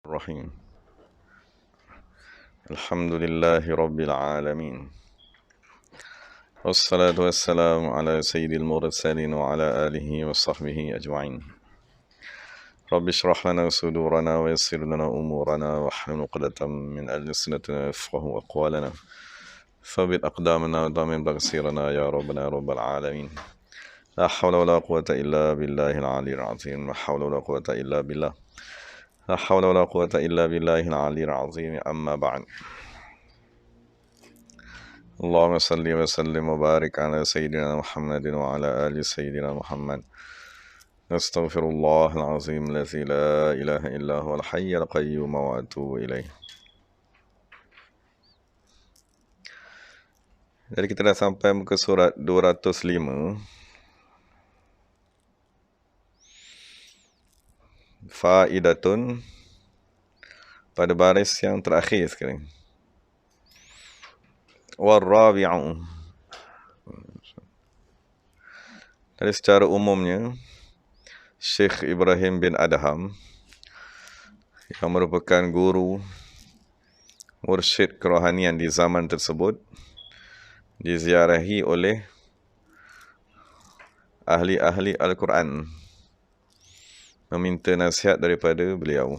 الرحيم الحمد لله رب العالمين والصلاة والسلام على سيد المرسلين وعلى آله وصحبه أجمعين رب اشرح لنا صدورنا ويسر لنا أمورنا واحلل عقدة من ألسنتنا يفقهوا أقوالنا ثبت أقدامنا وضمن بصيرنا يا ربنا رب العالمين لا حول ولا قوة إلا بالله العلي العظيم لا حول ولا قوة إلا بالله لا حول ولا قوة إلا بالله العلي العظيم أما بعد اللهم صل وسلم وبارك على سيدنا محمد وعلى آل سيدنا محمد نستغفر الله العظيم الذي لا إله إلا هو الحي القيوم وأتوب إليه. Jadi kita dah sampai muka surat 205. Faidatun, pada baris yang terakhir sekarang. Warrabi'u. Jadi secara umumnya Syekh Ibrahim bin Adham yang merupakan guru mursyid kerohanian di zaman tersebut diziarahi oleh ahli-ahli Al-Quran meminta nasihat daripada beliau.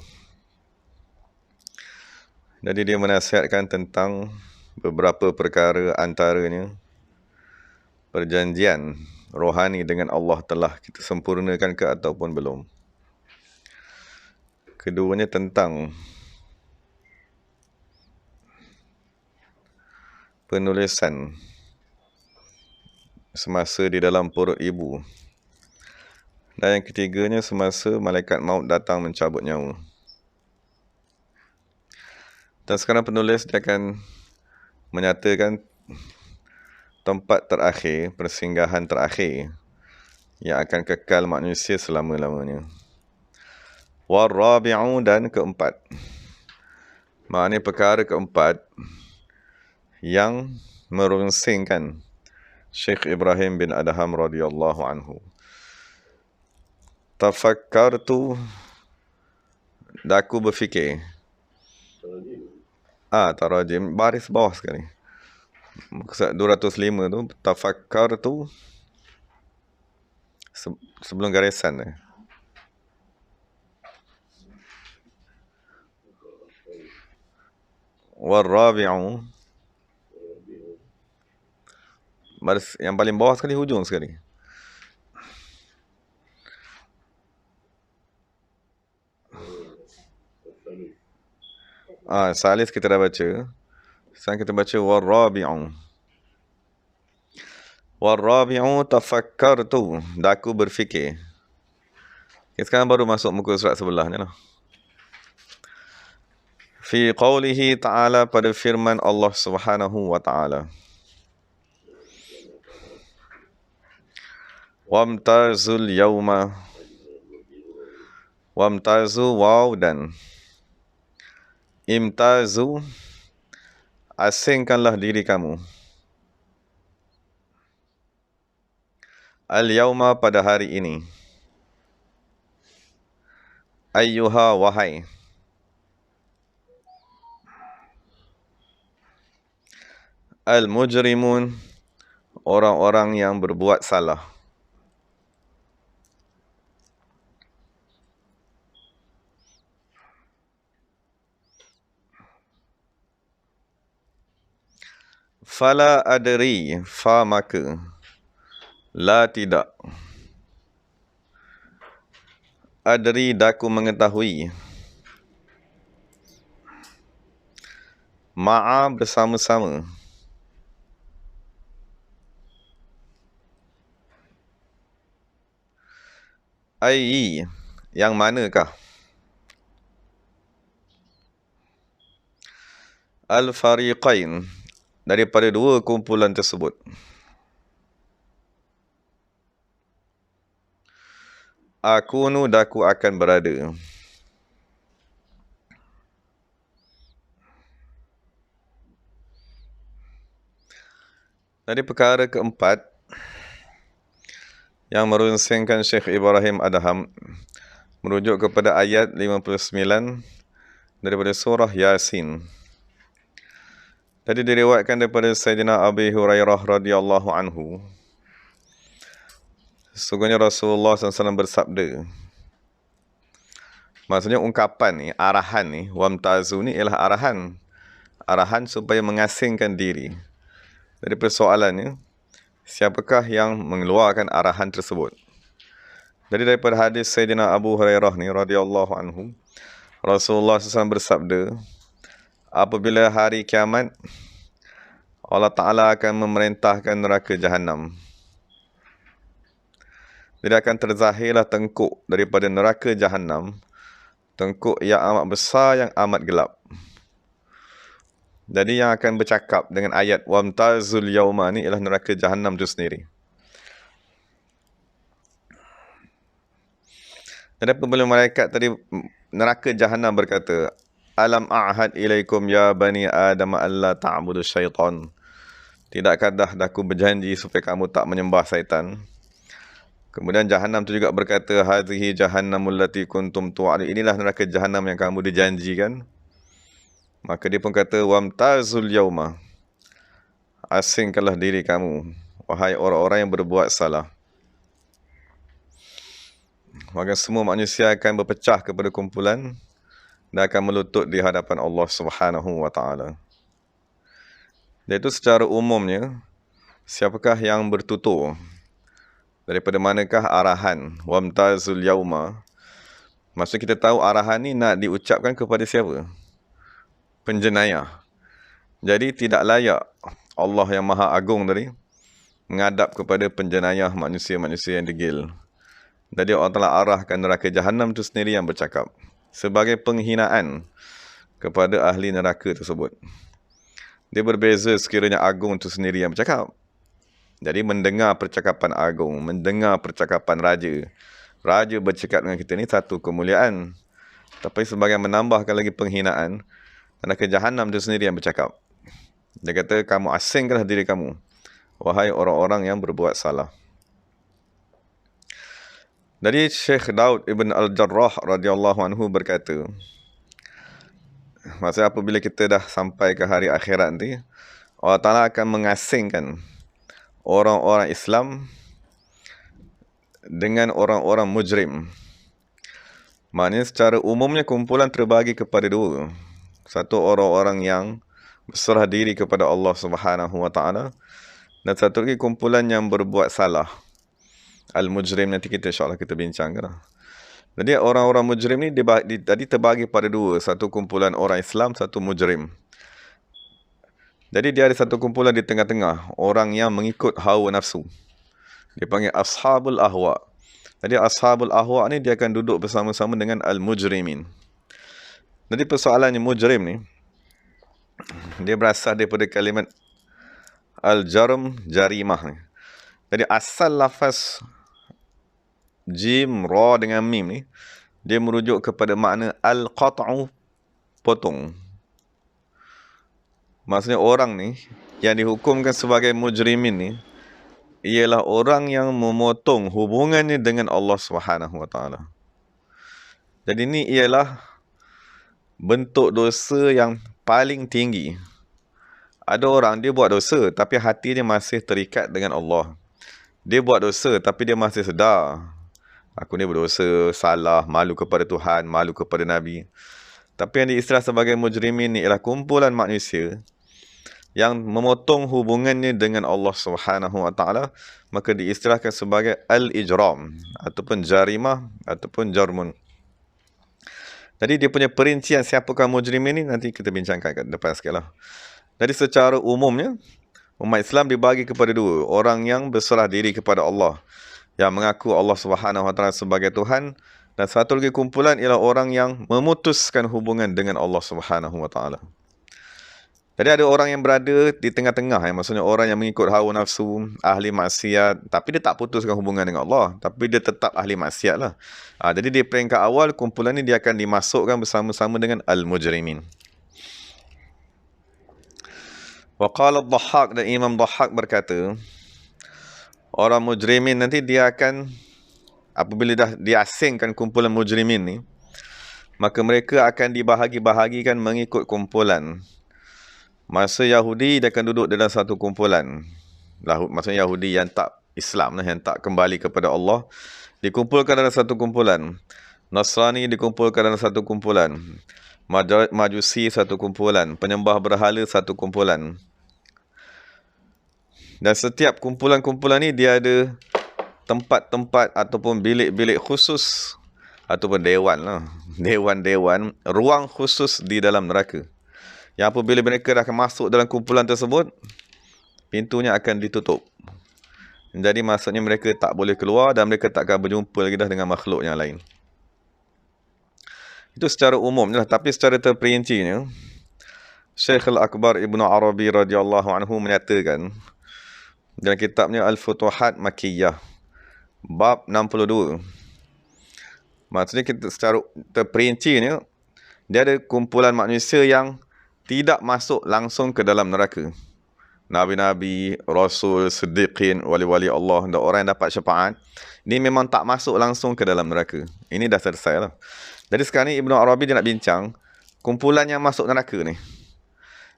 Jadi dia menasihatkan tentang beberapa perkara, antaranya perjanjian rohani dengan Allah telah kita sempurnakan ke ataupun belum. Keduanya tentang penulisan semasa di dalam perut ibu. Dan yang ketiganya semasa malaikat maut datang mencabut nyawa. Dan sekarang penulis dia akan menyatakan tempat terakhir, persinggahan terakhir yang akan kekal manusia selama-lamanya. Warrabi'u, dan keempat. Maknanya perkara keempat yang merunsingkan Syekh Ibrahim bin Adham radhiyallahu anhu. Tafakkartu, daku berfikir. Tarajim, baris bawah sekali. Maksud 205 tu, tafakkartu sebelum garisan. Warrabi'u, baris yang paling bawah sekali, hujung sekali. Salis kita dah baca. Sekarang kita baca warrabi'u. Warrabi'u tafakkartu, daku berfikir. Sekarang baru masuk muka surat sebelahnya lah. Fi qawlihi ta'ala, pada firman Allah Subhanahu wa ta'ala. Wamtazul yawma. Wamtazu, waw dan imtazu, asingkanlah diri kamu. Al-yawma, pada hari ini. Ayyuha, wahai. Al-mujrimun, orang-orang yang berbuat salah. Fala adri, fa maka, la tidak. Adri, daku mengetahui. Ma'a, bersama-sama. Ai, yang manakah? Al-fariqain, daripada dua kumpulan tersebut. Akunu, daku akan berada. Jadi perkara keempat yang merunsingkan Syekh Ibrahim Adham merujuk kepada ayat 59 daripada surah Yasin. Tadi diriwayatkan daripada Sayyidina Abi Hurairah radhiyallahu anhu, sesungguhnya Rasulullah SAW bersabda, maksudnya ungkapan ni, arahan ni, wamtazu ni ialah arahan supaya mengasingkan diri. Jadi persoalannya, siapakah yang mengeluarkan arahan tersebut? Jadi daripada hadis Sayyidina Abu Hurairah ni radhiyallahu anhu, Rasulullah SAW bersabda, apabila hari kiamat, Allah Ta'ala akan memerintahkan neraka Jahannam. Dia akan terzahirlah tengkuk daripada neraka Jahannam, tengkuk yang amat besar, yang amat gelap. Jadi yang akan bercakap dengan ayat wamtazul yauma ni ialah neraka Jahannam itu sendiri. Dan apabila malaikat tadi, neraka Jahannam berkata, alam a'had ilaikum ya bani Adam alla ta'budu syaitan. Tidakkah dah aku berjanji supaya kamu tak menyembah syaitan? Kemudian Jahannam tu juga berkata, hadhihi jahannamul lati kuntum tu'adu. Inilah neraka Jahannam yang kamu dijanjikan. Maka dia pun kata, wamtazul yauma. Asingkanlah diri kamu, wahai orang-orang yang berbuat salah. Maka semua manusia akan berpecah kepada kumpulan dan akan melutut di hadapan Allah Subhanahu wa Ta'ala. Dan itu secara umumnya, siapakah yang bertutur? Daripada manakah arahan wamtazul yauma? Maksud kita tahu arahan ni nak diucapkan kepada siapa? Penjenayah. Jadi tidak layak Allah yang Maha Agung tadi menghadap kepada penjenayah manusia-manusia yang degil. Jadi Allah telah arahkan neraka Jahannam itu sendiri yang bercakap sebagai penghinaan kepada ahli neraka tersebut. Dia berbeza sekiranya agung itu sendiri yang bercakap. Jadi mendengar percakapan agung, mendengar percakapan raja. Raja bercakap dengan kita ni satu kemuliaan. Tapi sebagai menambahkan lagi penghinaan, neraka Jahannam itu sendiri yang bercakap. Dia kata, kamu asingkanlah diri kamu, wahai orang-orang yang berbuat salah. Dari Syekh Daud Ibn Al-Jarrah radhiyallahu anhu berkata, maksudnya apabila kita dah sampai ke hari akhirat nanti, Allah Ta'ala akan mengasingkan orang-orang Islam dengan orang-orang mujrim. Maknanya secara umumnya kumpulan terbagi kepada dua. Satu orang-orang yang berserah diri kepada Allah Subhanahu wa Ta'ala, dan satu lagi kumpulan yang berbuat salah. Al-mujrim, nanti kita insyaAllah kita bincangkan. Jadi orang-orang mujrim ni tadi terbagi pada dua. Satu kumpulan orang Islam, satu mujrim. Jadi dia ada satu kumpulan di tengah-tengah, orang yang mengikut hawa nafsu. Dia panggil ashabul ahwa. Jadi ashabul ahwa ni dia akan duduk bersama-sama dengan al-mujrimin. Jadi persoalannya mujrim ni, dia berasal daripada kalimat al-jarm, jarimah ni. Jadi asal lafaz jim, ra dengan mim ni, dia merujuk kepada makna al-qat'u, potong. Maksudnya orang ni, yang dihukumkan sebagai mujrimin ni, ialah orang yang memotong hubungannya dengan Allah Subhanahu wa Ta'ala. Jadi ini ialah bentuk dosa yang paling tinggi. Ada orang dia buat dosa, tapi hati dia masih terikat dengan Allah. Dia buat dosa, tapi dia masih sedar, aku ni berdosa, salah, malu kepada Tuhan, malu kepada Nabi. Tapi yang diistilah sebagai mujrimin ni ialah kumpulan manusia yang memotong hubungannya dengan Allah Subhanahu wa Ta'ala, maka diistilahkan sebagai al-ijram ataupun jarimah ataupun jarmun. Jadi dia punya perincian siapakah mujrimin ni nanti kita bincangkan kat depan sikit lah. Jadi secara umumnya umat Islam dibagi kepada dua. Orang yang berserah diri kepada Allah, yang mengaku Allah Subhanahu wa Ta'ala sebagai Tuhan, dan satu lagi kumpulan ialah orang yang memutuskan hubungan dengan Allah Subhanahu wa Ta'ala. Jadi ada orang yang berada di tengah-tengah, maksudnya orang yang mengikut hawa nafsu, ahli maksiat, tapi dia tak putuskan hubungan dengan Allah, tapi dia tetap ahli maksiat lah. Jadi di peringkat awal kumpulan ni dia akan dimasukkan bersama-sama dengan al-mujrimin. Wa qala ad-Dhahhak, dan Imam Dhahhak berkata, orang mujrimin nanti dia akan, apabila dah diasingkan kumpulan mujrimin ni, maka mereka akan dibahagi-bahagikan mengikut kumpulan. Masa Yahudi, dia akan duduk dalam satu kumpulan. Maksudnya Yahudi yang tak Islam, yang tak kembali kepada Allah, dikumpulkan dalam satu kumpulan. Nasrani dikumpulkan dalam satu kumpulan. Majusi satu kumpulan. Penyembah berhala satu kumpulan. Dan setiap kumpulan-kumpulan ni dia ada tempat-tempat ataupun bilik-bilik khusus ataupun dewan lah. Dewan-dewan, ruang khusus di dalam neraka. Yang apabila mereka dah akan masuk dalam kumpulan tersebut, pintunya akan ditutup. Jadi maksudnya mereka tak boleh keluar dan mereka tak akan berjumpa lagi dah dengan makhluk yang lain. Itu secara umumnya lah. Tapi secara terperincinya, Syekh Al-Akbar Ibn Arabi radhiyallahu anhu menyatakan dalam kitabnya Al-Futuhat Makkiyah, bab 62. Maksudnya kita secara terperincinya, dia ada kumpulan manusia yang tidak masuk langsung ke dalam neraka. Nabi-Nabi, Rasul, Siddiqin, wali-wali Allah dan orang yang dapat syafaat, ini memang tak masuk langsung ke dalam neraka. Ini dah selesai lah. Jadi sekarang ni Ibn Arabi dia nak bincang kumpulan yang masuk neraka ni.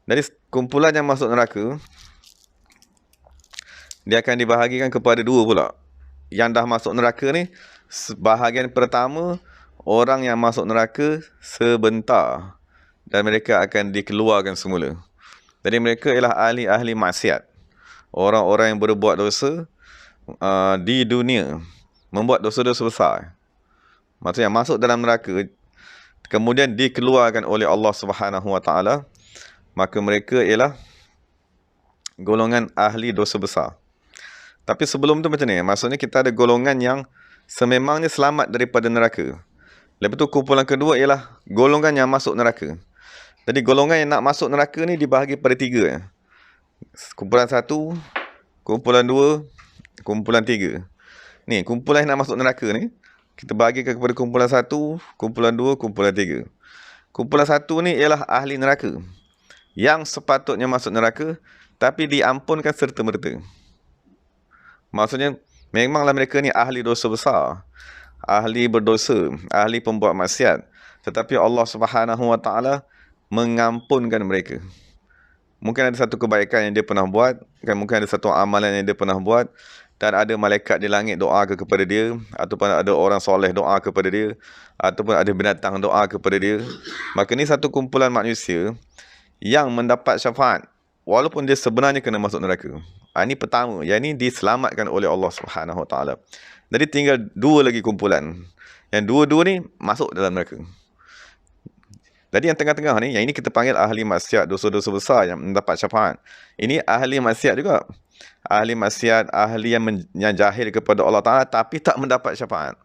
Jadi kumpulan yang masuk neraka, dia akan dibahagikan kepada dua pula. Yang dah masuk neraka ni, bahagian pertama, orang yang masuk neraka sebentar. Dan mereka akan dikeluarkan semula. Jadi mereka ialah ahli-ahli maksiat. Orang-orang yang berbuat dosa di dunia. Membuat dosa-dosa besar. Maksudnya masuk dalam neraka, kemudian dikeluarkan oleh Allah SWT. Maka mereka ialah golongan ahli dosa besar. Tapi sebelum tu macam ni. Maksudnya kita ada golongan yang sememangnya selamat daripada neraka. Lepas tu kumpulan kedua ialah golongan yang masuk neraka. Jadi golongan yang nak masuk neraka ni dibahagi pada tiga. Kumpulan satu, kumpulan dua, kumpulan tiga. Ni, kumpulan yang nak masuk neraka ni, kita bahagikan kepada kumpulan satu, kumpulan dua, kumpulan tiga. Kumpulan satu ni ialah ahli neraka. Yang sepatutnya masuk neraka, tapi diampunkan serta-merta. Maksudnya, memanglah mereka ni ahli dosa besar. Ahli berdosa, ahli pembuat maksiat. Tetapi Allah SWT mengampunkan mereka. Mungkin ada satu kebaikan yang dia pernah buat, kan, mungkin ada satu amalan yang dia pernah buat, dan ada malaikat di langit doa kepada dia, ataupun ada orang soleh doa kepada dia, ataupun ada binatang doa kepada dia. Maka ni satu kumpulan manusia yang mendapat syafaat walaupun dia sebenarnya kena masuk neraka. Ini pertama, yang ini diselamatkan oleh Allah SWT. Jadi tinggal dua lagi kumpulan. Yang dua-dua ni masuk dalam neraka. Jadi yang tengah-tengah ni, yang ini kita panggil ahli maksiat, dosa-dosa besar yang mendapat syafaat. Ini ahli maksiat juga. Ahli maksiat, ahli yang jahil kepada Allah Ta'ala tapi tak mendapat syafaat.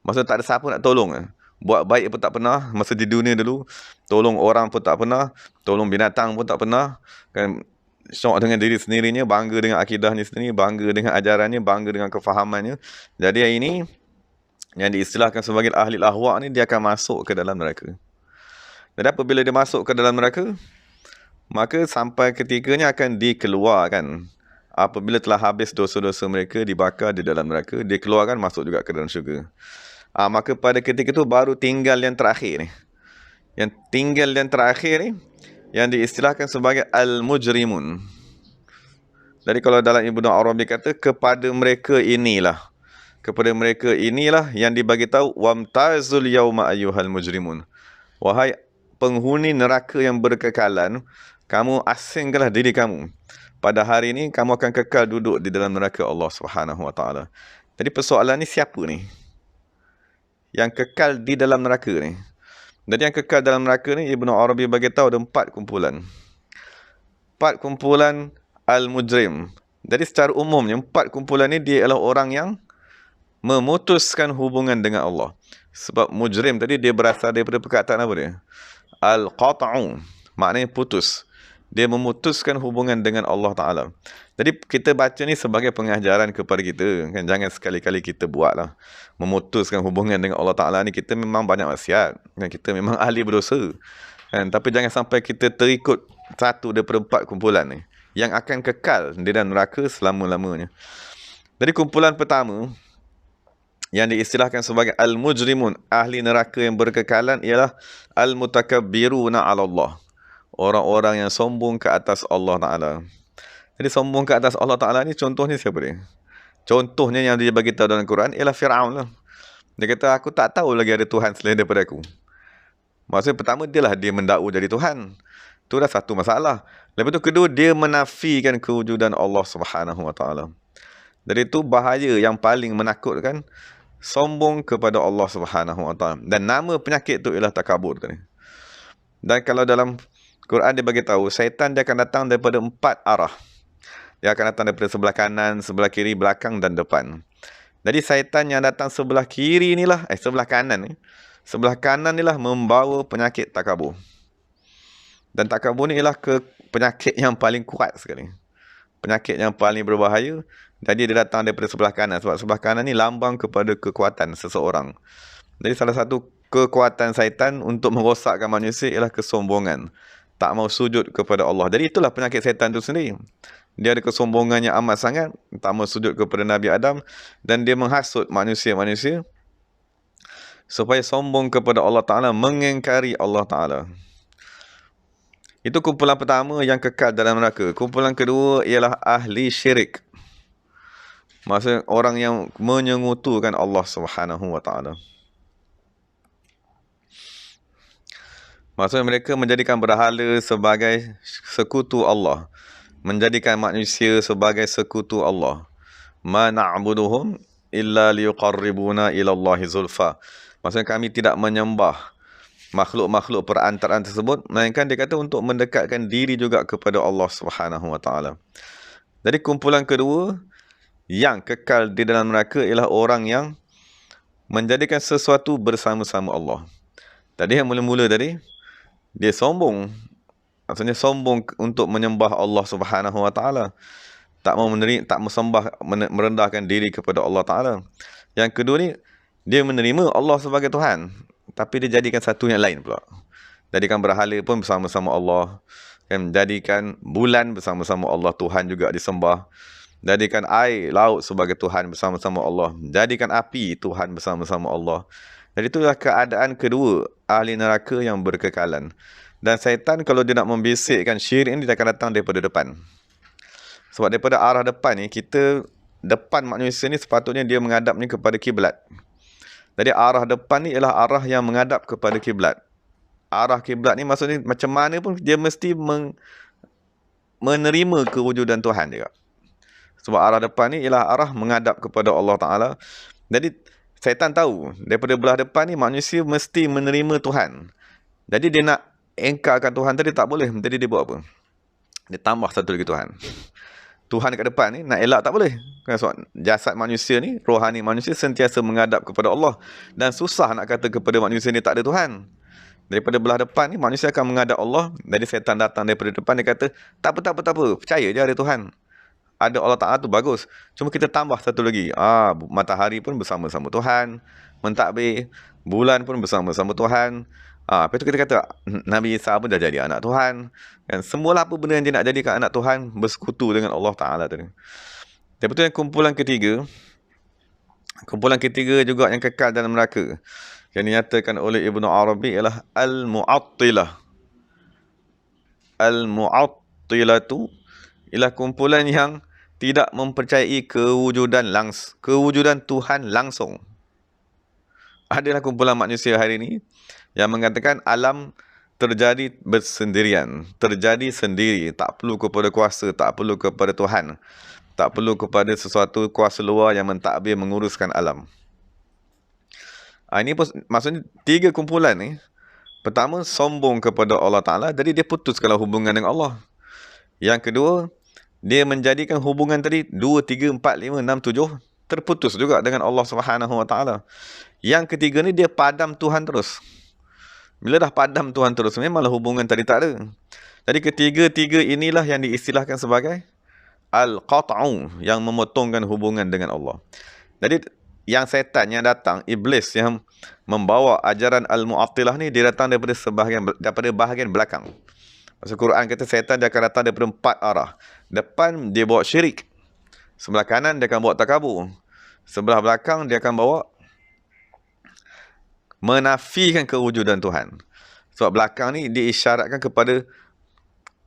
Maksudnya tak ada siapa nak tolong. Buat baik pun tak pernah, masa di dunia dulu. Tolong orang pun tak pernah. Tolong binatang pun tak pernah. Kan, syok dengan diri sendirinya, bangga dengan akidahnya sendiri, bangga dengan ajarannya, bangga dengan kefahamannya. Jadi yang ini, yang diistilahkan sebagai ahli lahwak ni, dia akan masuk ke dalam neraka. Dan apabila dia masuk ke dalam neraka, maka sampai ketikanya akan dikeluarkan. Apabila telah habis dosa-dosa mereka, dibakar di dalam neraka, dikeluarkan masuk juga ke dalam syurga. Maka pada ketika itu baru tinggal yang terakhir ni. Yang tinggal yang terakhir ni, yang diistilahkan sebagai al-mujrimun. Jadi kalau dalam Ibnu Arabi kata, kepada mereka inilah yang dibagi tahu, wamtazul yauma ayyuhal mujrimun. Wahai penghuni neraka yang berkekalan, kamu asingkanlah diri kamu. Pada hari ini kamu akan kekal duduk di dalam neraka Allah SWT. Jadi persoalan ni siapa ni? Yang kekal di dalam neraka ni. Jadi yang kekal dalam neraka ni, Ibnu Arabi bagi tahu ada 4 kumpulan. 4 kumpulan al-mujrim. Jadi secara umumnya 4 kumpulan ni dia adalah orang yang memutuskan hubungan dengan Allah. Sebab mujrim tadi dia berasal daripada perkataan apa dia? Al-qat'u, maknanya putus. Dia memutuskan hubungan dengan Allah Ta'ala. Jadi kita baca ni sebagai pengajaran kepada kita, kan? Jangan sekali-kali kita buatlah. Memutuskan hubungan dengan Allah Ta'ala ni, kita memang banyak maksiat, kan? Kita memang ahli berdosa, kan? Tapi jangan sampai kita terikut satu daripada 4 kumpulan ni yang akan kekal di dalam neraka selama-lamanya. Jadi kumpulan pertama yang diistilahkan sebagai al-mujrimun, ahli neraka yang berkekalan, ialah al-mutakabbiruna 'ala Allah, orang-orang yang sombong ke atas Allah Ta'ala. Jadi sombong ke atas Allah Ta'ala ni contohnya siapa dia? Contohnya yang dia bagi tahu dalam Quran ialah Fir'aun lah. Dia kata, aku tak tahu lagi ada Tuhan selain daripada aku. Maksudnya pertama, dia mendakwa jadi Tuhan. Itu dah satu masalah. Lepas tu kedua, dia menafikan kewujudan Allah Subhanahu Wa Ta'ala. Jadi itu bahaya yang paling menakutkan, sombong kepada Allah Subhanahu Wa Ta'ala. Dan nama penyakit tu ialah takabur tadi. Dan kalau dalam Quran dia bagi tahu, syaitan dia akan datang daripada 4 arah. Dia akan datang daripada sebelah kanan, sebelah kiri, belakang dan depan. Jadi syaitan yang datang sebelah kiri inilah, sebelah kanan ni. Sebelah kanan inilah membawa penyakit takabur. Dan takabur ni ialah penyakit yang paling kuat sekali. Penyakit yang paling berbahaya. Jadi dia datang daripada sebelah kanan. Sebab sebelah kanan ni lambang kepada kekuatan seseorang. Jadi salah satu kekuatan syaitan untuk merosakkan manusia ialah kesombongan. Tak mau sujud kepada Allah. Jadi itulah penyakit syaitan itu sendiri. Dia ada kesombongannya amat sangat. Tak mau sujud kepada Nabi Adam. Dan dia menghasut manusia-manusia supaya sombong kepada Allah Ta'ala, mengingkari Allah Ta'ala. Itu kumpulan pertama yang kekal dalam neraka. Kumpulan kedua ialah ahli syirik. Maksudnya orang yang menyengutukan Allah Subhanahu Wa Ta'ala. Maksudnya mereka menjadikan berhala sebagai sekutu Allah. Menjadikan manusia sebagai sekutu Allah. Ma na'buduhum illa liyuqarribuna ilallahi zulfa. Maksudnya kami tidak menyembah makhluk-makhluk perantaraan tersebut, melainkan dia kata untuk mendekatkan diri juga kepada Allah Subhanahu Wa Ta'ala. Jadi kumpulan kedua yang kekal di dalam neraka ialah orang yang menjadikan sesuatu bersama-sama Allah. Tadi yang mula-mula tadi, dia sombong. Maksudnya sombong untuk menyembah Allah Subhanahu Wa Ta'ala. Tak mau sembah, merendahkan diri kepada Allah Ta'ala. Yang kedua ni, dia menerima Allah sebagai Tuhan, tapi dia jadikan satu yang lain pula. Jadikan berhala pun bersama-sama Allah. Jadikan bulan bersama-sama Allah, Tuhan juga disembah. Jadikan air, laut sebagai Tuhan bersama-sama Allah. Jadikan api, Tuhan bersama-sama Allah. Jadi itulah keadaan kedua ahli neraka yang berkekalan. Dan syaitan kalau dia nak membisikkan syirik ini, dia akan datang daripada depan. Sebab daripada arah depan ni, depan manusia ni sepatutnya dia menghadap ni kepada kiblat. Jadi arah depan ni ialah arah yang menghadap kepada kiblat. Arah kiblat ni maksudnya macam mana pun dia mesti menerima kewujudan Tuhan juga. Sebab arah depan ni ialah arah menghadap kepada Allah Ta'ala. Jadi syaitan tahu daripada belah depan ni manusia mesti menerima Tuhan. Jadi dia nak engkarkan Tuhan tadi tak boleh. Jadi dia buat apa? Dia tambah satu lagi Tuhan. Tuhan kat depan ni nak elak tak boleh. Sebab jasad manusia ni, rohani manusia sentiasa menghadap kepada Allah. Dan susah nak kata kepada manusia ni tak ada Tuhan. Daripada belah depan ni manusia akan menghadap Allah. Jadi syaitan datang daripada depan, dia kata tak apa. Percaya je ada Tuhan. Ada Allah Ta'ala tu bagus. Cuma kita tambah satu lagi. Matahari pun bersama-sama Tuhan. Mentadbir. Bulan pun bersama-sama Tuhan. Lepas tu kita kata Nabi Isa pun dah jadi anak Tuhan. Dan semualah apa benda yang dia nak jadikan anak Tuhan bersekutu dengan Allah Ta'ala tadi. Lepas tu yang kumpulan ketiga. Kumpulan ketiga juga yang kekal dalam neraka, yang dinyatakan oleh Ibnu Arabi ialah Al-Mu'attilah. Al-Mu'attilah tu ialah kumpulan yang tidak mempercayai kewujudan Tuhan langsung. Adalah kumpulan manusia hari ini yang mengatakan alam terjadi bersendirian, terjadi sendiri, tak perlu kepada kuasa, tak perlu kepada Tuhan, tak perlu kepada sesuatu kuasa luar yang mentadbir menguruskan alam. Ini pun maksudnya tiga kumpulan ni. Pertama, sombong kepada Allah Ta'ala, jadi dia putuskanlah hubungan dengan Allah. Yang kedua, dia menjadikan hubungan tadi 2, 3, 4, 5, 6, 7 terputus juga dengan Allah Subhanahu Wa Ta'ala. Yang ketiga ni dia padam Tuhan terus. Bila dah padam Tuhan terus, memanglah hubungan tadi tak ada. Jadi ketiga-tiga inilah yang diistilahkan sebagai al-qat'u, yang memotongkan hubungan dengan Allah. Jadi yang setan yang datang, iblis yang membawa ajaran al-mu'attilah ni, dia datang daripada bahagian belakang. Maksud Quran kata setan dia akan datang daripada 4 arah. Depan dia bawa syirik. Sebelah kanan dia akan bawa takabur. Sebelah belakang dia akan bawa menafikan kewujudan Tuhan. Sebab belakang ni diisyaratkan kepada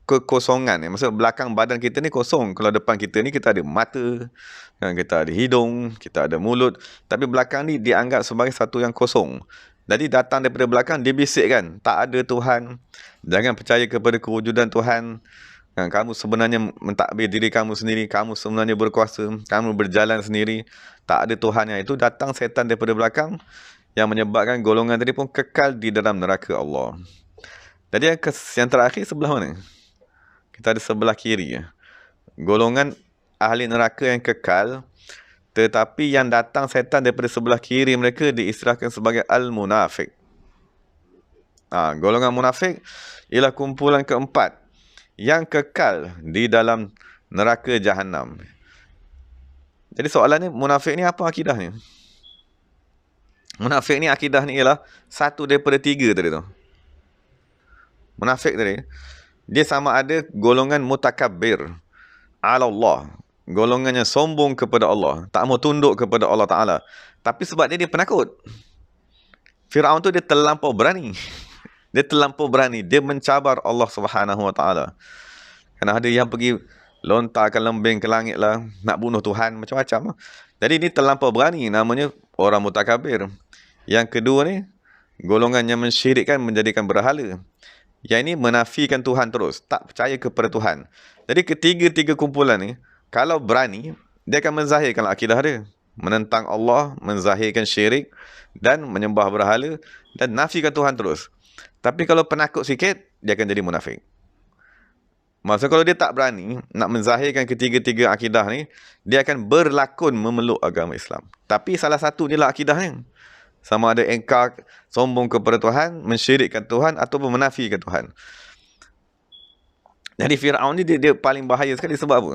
kekosongan. Maksud belakang badan kita ni kosong. Kalau depan kita ni kita ada mata, kita ada hidung, kita ada mulut. Tapi belakang ni dianggap sebagai satu yang kosong. Jadi datang daripada belakang dibisikkan, tak ada Tuhan. Jangan percaya kepada kewujudan Tuhan. Kamu sebenarnya mentadbir diri kamu sendiri. Kamu sebenarnya berkuasa. Kamu berjalan sendiri. Tak ada Tuhan. Yang itu datang setan daripada belakang yang menyebabkan golongan tadi pun kekal di dalam neraka Allah. Jadi yang terakhir sebelah mana? Kita ada sebelah kiri. Golongan ahli neraka yang kekal, tetapi yang datang setan daripada sebelah kiri mereka diistilahkan sebagai al-munafik. Golongan munafik ialah kumpulan keempat yang kekal di dalam neraka Jahannam. Jadi soalannya, munafik ni apa akidahnya? Munafik ni akidah ni ialah satu daripada tiga tadi tu. Munafik tadi, dia sama ada golongan mutakabbir ala Allah, golongannya sombong kepada Allah, tak mau tunduk kepada Allah Ta'ala. Tapi sebab dia penakut. Fir'aun tu dia terlampau berani. Dia terlampau berani. Dia mencabar Allah Subhanahu Wa Ta'ala. Kerana ada yang pergi lontarkan lembing ke langit lah, nak bunuh Tuhan, macam-macam. Jadi ini terlampau berani, namanya orang mutakabir. Yang kedua ni, golongan yang mensyirikkan, menjadikan berhala. Yang ini menafikan Tuhan terus, tak percaya kepada Tuhan. Jadi ketiga-tiga kumpulan ni, kalau berani, dia akan menzahirkan akidah dia. Menentang Allah, menzahirkan syirik, dan menyembah berhala, dan nafikan Tuhan terus. Tapi kalau penakut sikit, dia akan jadi munafik. Maksudnya kalau dia tak berani nak menzahirkan ketiga-tiga akidah ni, dia akan berlakon memeluk agama Islam. Tapi salah satu ni lah akidahnya. Sama ada engkar, sombong kepada Tuhan, mensyirikkan Tuhan, ataupun menafikan Tuhan. Jadi Fir'aun ni dia paling bahaya sekali. Sebab apa?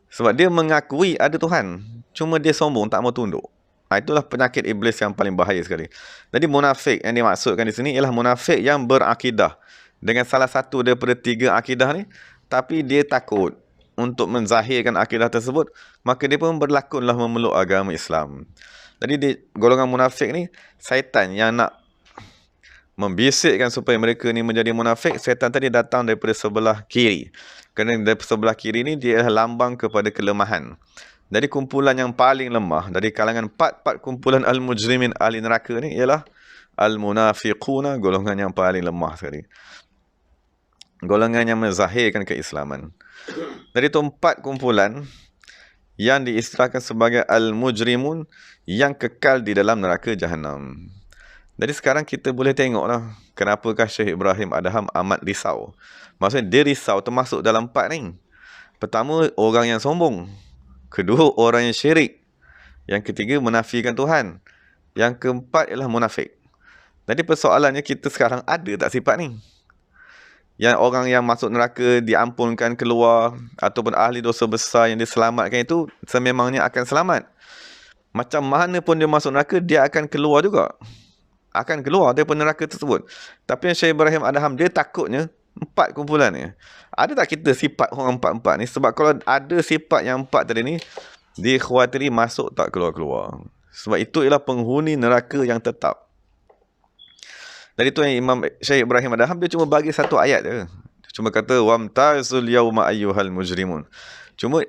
Sebab dia mengakui ada Tuhan, cuma dia sombong, tak mau tunduk. Itulah penyakit iblis yang paling bahaya sekali. Jadi munafik yang dimaksudkan di sini ialah munafik yang berakidah dengan salah satu daripada tiga akidah ni, tapi dia takut untuk menzahirkan akidah tersebut, maka dia pun berlakonlah memeluk agama Islam. Jadi di golongan munafik ni, syaitan yang nak membisikkan supaya mereka ni menjadi munafik, syaitan tadi datang daripada sebelah kiri. Kerana dari sebelah kiri ni, dia adalah lambang kepada kelemahan. Jadi kumpulan yang paling lemah dari kalangan empat kumpulan al-mujrimin ahli neraka ni ialah al-munafiquna, golongan yang paling lemah sekali. Golongan yang menzahirkan keislaman. Dari itu 4 kumpulan yang diistilahkan sebagai al-mujrimun yang kekal di dalam neraka Jahannam. Jadi sekarang kita boleh tengoklah kenapakah Syekh Ibrahim Adham amat risau. Maksudnya dia risau termasuk dalam 4 ni. Pertama, orang yang sombong. Kedua, orang yang syirik. Yang ketiga, menafikan Tuhan. Yang keempat ialah munafik. Jadi persoalannya, kita sekarang ada tak sifat ni? Yang orang yang masuk neraka diampunkan keluar, ataupun ahli dosa besar yang diselamatkan itu sememangnya akan selamat. Macam mana pun dia masuk neraka, dia akan keluar juga. Akan keluar daripada neraka tersebut. Tapi yang Syekh Ibrahim Adham, dia takutnya 4 kumpulan ni. Ada tak kita sifat orang 4-4 ni? Sebab kalau ada sifat yang 4 tadi ni, dia khawatiri masuk tak keluar-keluar. Sebab itu ialah penghuni neraka yang tetap. Dari itu yang Imam Syekh Ibrahim Adham, dia cuma bagi satu ayat je. Dia cuma kata, wamtazul yawma ayyuhal mujrimun. Cuma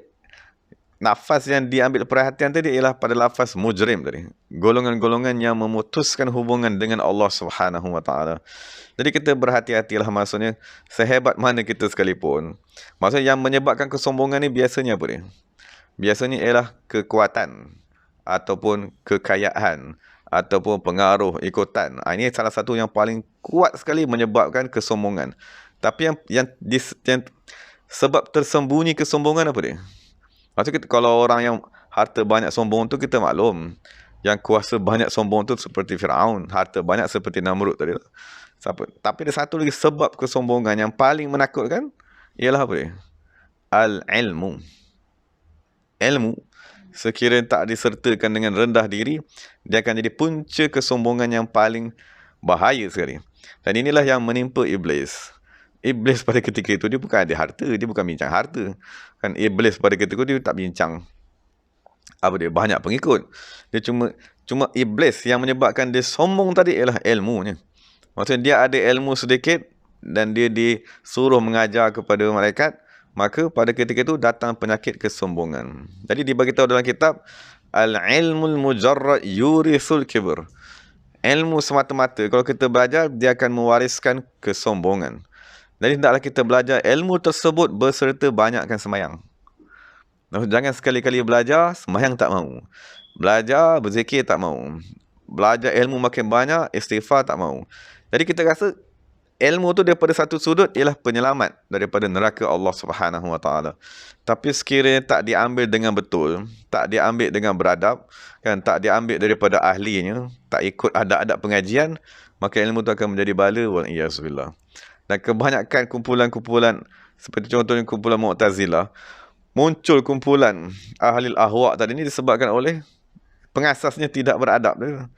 nafas yang diambil perhatian tadi ialah pada lafaz mujrim tadi. Golongan-golongan yang memutuskan hubungan dengan Allah Subhanahu Wa Taala. Jadi kita berhati-hatilah, maksudnya sehebat mana kita sekalipun. Maksudnya yang menyebabkan kesombongan ni biasanya apa dia? Biasanya ialah kekuatan ataupun kekayaan ataupun pengaruh ikutan. Ini salah satu yang paling kuat sekali menyebabkan kesombongan. Tapi yang sebab tersembunyi kesombongan apa dia? Maksudnya kalau orang yang harta banyak sombong tu kita maklum. Yang kuasa banyak sombong tu seperti Fir'aun. Harta banyak seperti Namrud tadi. Tapi ada satu lagi sebab kesombongan yang paling menakutkan. Ialah apa dia? Al-ilmu. Ilmu. Sekiranya tak disertakan dengan rendah diri, dia akan jadi punca kesombongan yang paling bahaya sekali. Dan inilah yang menimpa iblis. Iblis pada ketika itu, dia bukan ada harta, dia bukan bincang harta. Kan iblis pada ketika itu, dia tak bincang apa dia, banyak pengikut. Dia cuma Cuma iblis yang menyebabkan dia sombong tadi ialah ilmunya. Maksudnya dia ada ilmu sedikit dan dia disuruh mengajar kepada malaikat, maka pada ketika itu datang penyakit kesombongan. Jadi diberitahu dalam kitab, al-ilmul mujarrad yurisul kibr. Ilmu semata-mata kalau kita belajar, dia akan mewariskan kesombongan. Jadi hendaklah kita belajar ilmu tersebut berserta banyakkan sembahyang. Jangan sekali-kali belajar, sembahyang tak mahu. Belajar, berzikir tak mahu. Belajar ilmu makin banyak, istighfar tak mahu. Jadi kita rasa ilmu tu daripada satu sudut ialah penyelamat daripada neraka Allah Subhanahu Wa Taala. Tapi sekiranya tak diambil dengan betul, tak diambil dengan beradab, kan, tak diambil daripada ahlinya, tak ikut adab-adab pengajian, maka ilmu tu akan menjadi bala, wal iyazbillah. Dan kebanyakan kumpulan-kumpulan seperti contohnya kumpulan Mu'tazilah, muncul kumpulan ahli ahwa tadi ni disebabkan oleh pengasasnya tidak beradab dia.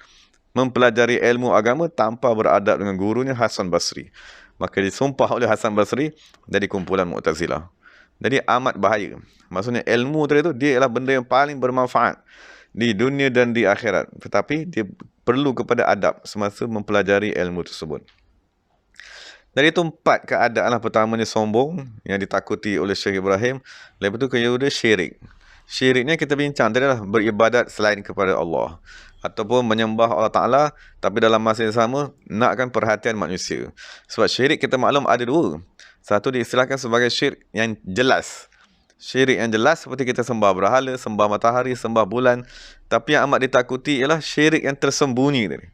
Mempelajari ilmu agama tanpa beradab dengan gurunya Hasan Basri. Maka disumpah oleh Hasan Basri dari kumpulan Mu'tazilah. Jadi amat bahaya. Maksudnya ilmu tadi tu dia ialah benda yang paling bermanfaat di dunia dan di akhirat. Tetapi dia perlu kepada adab semasa mempelajari ilmu tersebut. Dari itu 4 keadaan lah. Pertamanya sombong yang ditakuti oleh Syekh Ibrahim. Lepas itu kedua syirik. Syiriknya kita bincang tadi lah, beribadat selain kepada Allah. Ataupun menyembah Allah Ta'ala, tapi dalam masa yang sama, nakkan perhatian manusia. Sebab syirik kita maklum ada 2. Satu diistilahkan sebagai syirik yang jelas. Syirik yang jelas seperti kita sembah berhala, sembah matahari, sembah bulan. Tapi yang amat ditakuti ialah syirik yang tersembunyi tadi.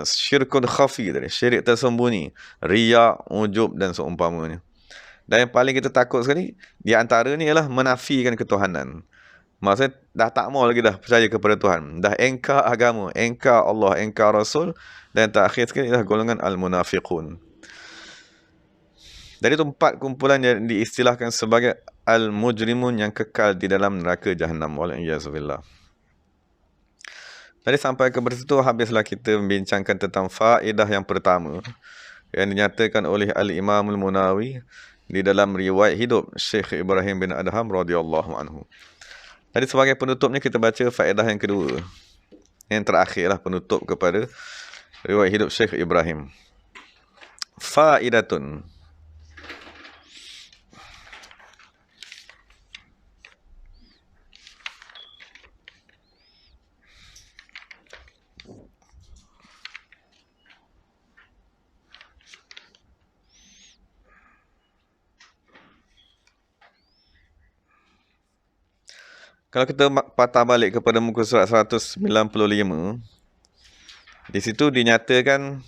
Syirkun khafi tadi, syirik tersembunyi, riya, ujub dan seumpamanya. Dan yang paling kita takut sekali di antara ni ialah menafikan ketuhanan. Maksudnya dah tak mau lagi dah percaya kepada Tuhan, dah engkar agama, engkar Allah, engkar Rasul, dan terakhir sekali ialah golongan al-munafiqun. Dari itu 4 kumpulan yang diistilahkan sebagai al-mujrimun yang kekal di dalam neraka Jahannam, wal iyazbillah. Jadi sampai ke situ habislah kita membincangkan tentang faedah yang pertama yang dinyatakan oleh Al-Imam Al-Munawi di dalam riwayat hidup Syekh Ibrahim bin Adham radhiyallahu anhu. Jadi sebagai penutupnya kita baca faedah yang kedua. Yang terakhirlah penutup kepada riwayat hidup Syekh Ibrahim. Faedatun. Kalau kita patah balik kepada muka surat 195, di situ dinyatakan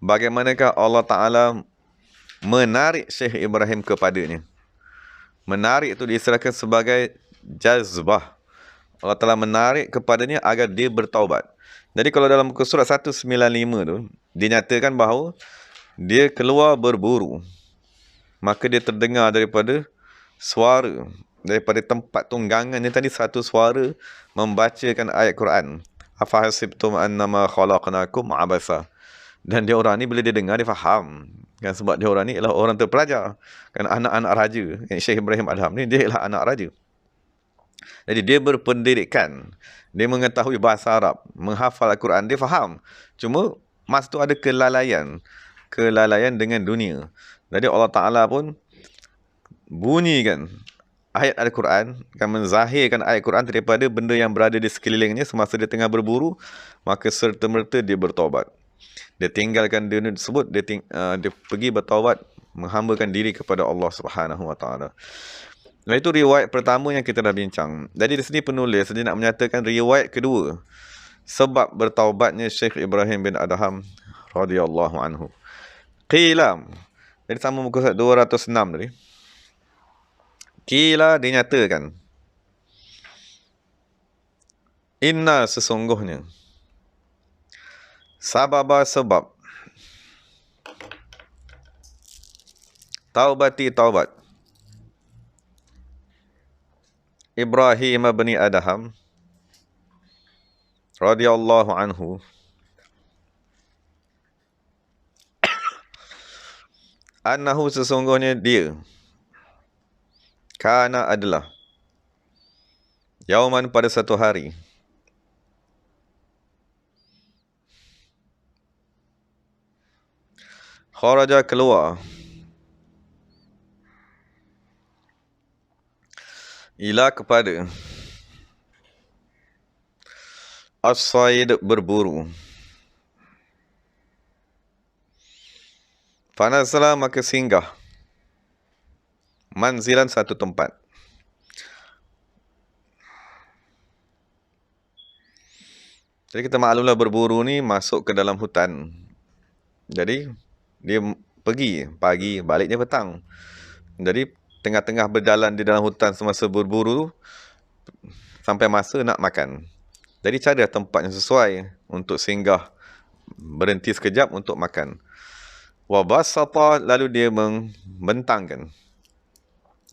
bagaimanakah Allah Ta'ala menarik Syekh Ibrahim kepadanya. Menarik itu diistilahkan sebagai jazbah. Allah Ta'ala menarik kepadanya agar dia bertaubat. Jadi kalau dalam muka surat 195 tu, dinyatakan bahawa dia keluar berburu. Maka dia terdengar daripada suara, daripada tempat tunggangannya tadi, satu suara membacakan ayat Quran. Afahasibtum annama khalaqnakum abasa. Dan dia orang ni bila dia dengar, dia faham. Kan, sebab dia orang ni ialah orang terpelajar. Kan, anak-anak raja. Syekh Ibrahim Adham ni, dia ialah anak raja. Jadi dia berpendidikan. Dia mengetahui bahasa Arab. Menghafal Al-Quran, dia faham. Cuma masa tu ada kelalaian. Kelalaian dengan dunia. Jadi Allah Ta'ala pun bunyikan ayat Al-Quran, akan menzahirkan ayat Quran daripada benda yang berada di sekelilingnya semasa dia tengah berburu, maka serta-merta dia bertaubat. Dia tinggalkan dunia tersebut, dia pergi bertaubat, menghambakan diri kepada Allah Subhanahu Wa Taala. Dan itu riwayat pertama yang kita dah bincang. Jadi di sini penulis dia nak menyatakan riwayat kedua sebab bertaubatnya Syekh Ibrahim bin Adham radhiyallahu anhu. Qila, jadi sama muka surat 206 tadi. Qila dinyatakan, inna sesungguhnya, sababa sebab, taubati taubat, Ibrahim bin Adham radhiyallahu anhu, annahu sesungguhnya dia, kana adalah, Yauman, pada satu hari. Kharaja, keluar. Ila, kepada. As-sayd, berburu. Fanazala, maka singgah. Manzilan, satu tempat. Jadi kita maklumlah berburu ni masuk ke dalam hutan. Jadi dia pergi pagi, baliknya petang. Jadi tengah-tengah berjalan di dalam hutan semasa berburu sampai masa nak makan. Jadi cari tempat yang sesuai untuk singgah, berhenti sekejap untuk makan. Wa basata, lalu dia membentangkan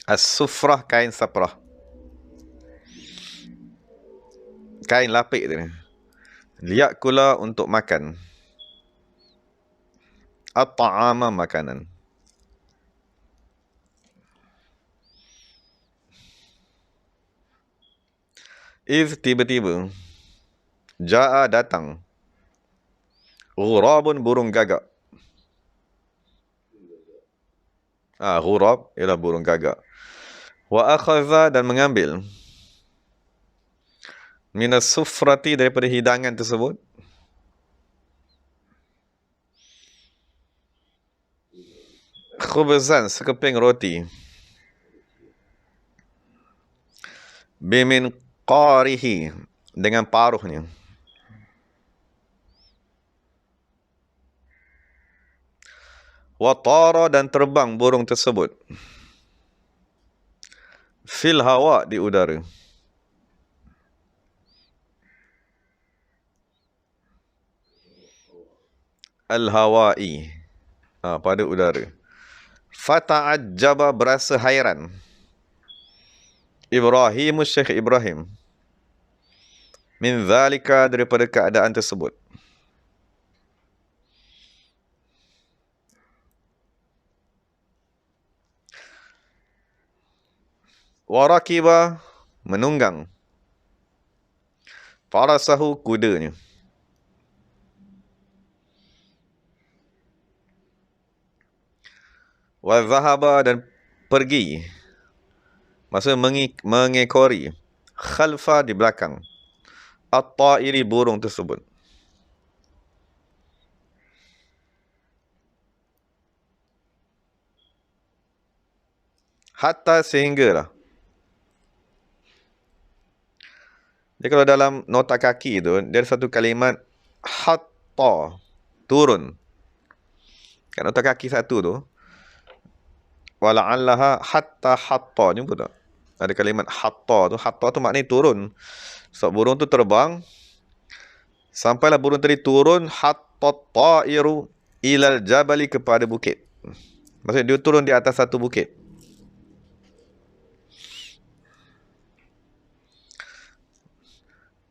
as-sufrah, kain saprah, kain lapik tu. Liyakula, untuk makan. At-ta'ama, makanan. Iz, tiba-tiba. Ja'a, datang. Ghurabun, burung gagak. Ghurab ialah burung gagak. Wa akhadha, dan mengambil. Minas sufrati, daripada hidangan tersebut. Khubzan, sekeping roti. Bimin qarihi, dengan paruhnya. Wa tara, dan terbang burung tersebut. Fil hawa, di udara. Al-hawa'i, pada udara. Fata'ajjaba, berasa hairan. Ibrahim, Syekh Ibrahim. Min dhalika, daripada keadaan tersebut. Warakiba, menunggang. Farasahu, kudanya. Wa zahaba, dan pergi. Maksudnya mengekori. Khalfa, di belakang. At-ta'iri, burung tersebut. Hatta, sehinggalah. Jadi kalau dalam nota kaki tu, dia ada satu kalimat hatta, turun. Kat nota kaki satu tu, wala'allaha hatta hatta, jumpa tak? Ada kalimat hatta tu maknanya turun. So burung tu terbang, sampailah burung tadi turun, hatta ta'iru ilal jabali, kepada bukit. Maksudnya dia turun di atas satu bukit.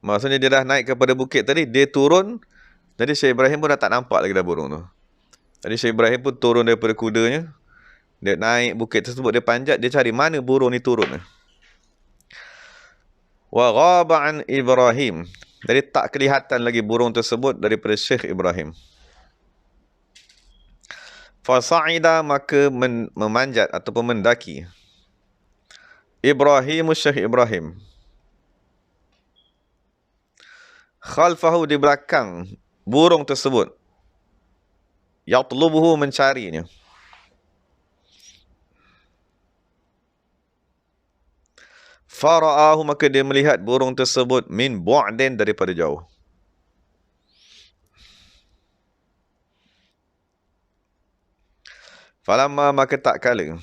Maksudnya dia dah naik kepada bukit tadi, dia turun. Jadi Syekh Ibrahim pun dah tak nampak lagi dah burung tu. Jadi Syekh Ibrahim pun turun daripada kudanya. Dia naik bukit tersebut, dia panjat, dia cari mana burung ni turun. Wa ghaba an Ibrahim, jadi tak kelihatan lagi burung tersebut daripada Syekh Ibrahim. Fasa'ida, maka memanjat ataupun mendaki. Ibrahim, Syekh Ibrahim. Khalfahu, di belakang burung tersebut. Yatlubuhu, mencarinya. Fara'ahu, maka dia melihat burung tersebut min bu'din, daripada jauh. Falamma, maka tak kala.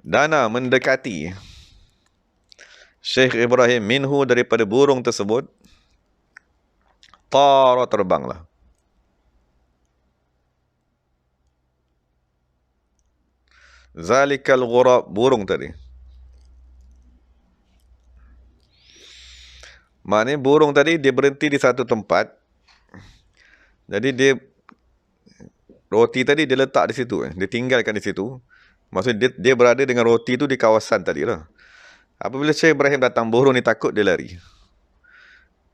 Dana, mendekati. Syekh Ibrahim minhu, daripada burung tersebut. Tara, terbanglah. Zalikal ghurab, burung tadi. Maknanya burung tadi dia berhenti di satu tempat. Jadi dia roti tadi dia letak di situ, dia tinggalkan di situ. Maksudnya dia berada dengan roti tu di kawasan tadi lah. Apabila Syekh Ibrahim datang, burung ni takut, dia lari.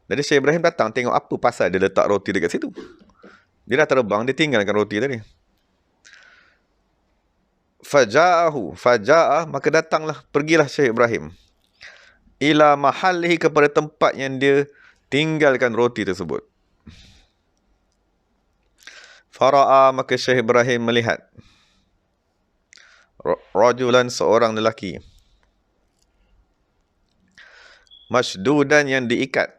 Jadi Syekh Ibrahim datang, tengok apa pasal dia letak roti dekat situ. Dia dah terbang, dia tinggalkan roti tadi. Faja'ah, maka datanglah, pergilah Syekh Ibrahim. Ila mahallihi, kepada tempat yang dia tinggalkan roti tersebut. Fara'a, maka Syekh Ibrahim melihat rajulan, seorang lelaki, masdudan, yang diikat,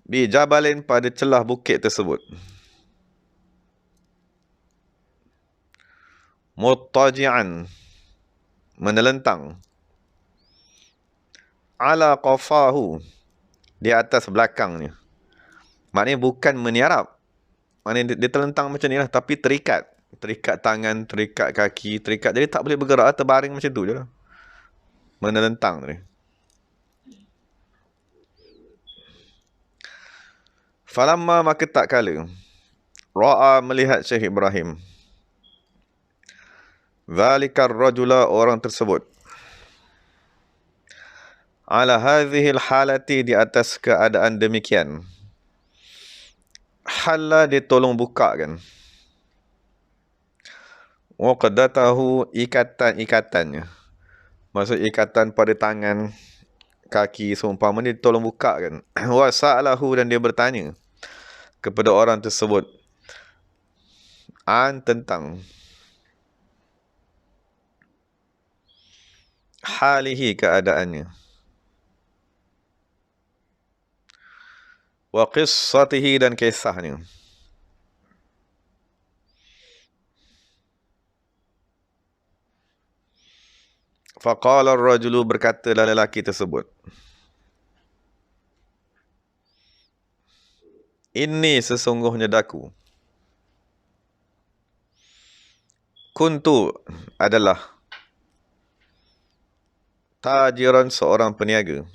bi jabalin, pada celah bukit tersebut, muttaji'an, menelentang, ala qafahu, di atas belakangnya. Maknanya bukan meniarap, maknanya dia terlentang macam ni lah, tapi terikat tangan, terikat kaki, jadi tak boleh bergerak, terbaring macam tu je lah, menelentang tadi. Falamma, maka tak kala, ra'a, melihat Syekh Ibrahim, zalikar rajula, orang tersebut, ala hadhil halati, di atas keadaan demikian, halla, dia tolong buka kan, waqdatahu, ikatan-ikatannya, maksud ikatan pada tangan, kaki seumpama ni, tolong buka kan. Wa sa'alahu, dan dia bertanya kepada orang tersebut, tentang halihi, keadaannya, wa qissatihi, dan kisahnya. Faqala ar-rajulu, berkatalah lelaki tersebut, inni, sesungguhnya daku, kuntu, adalah, tajiran, seorang peniaga,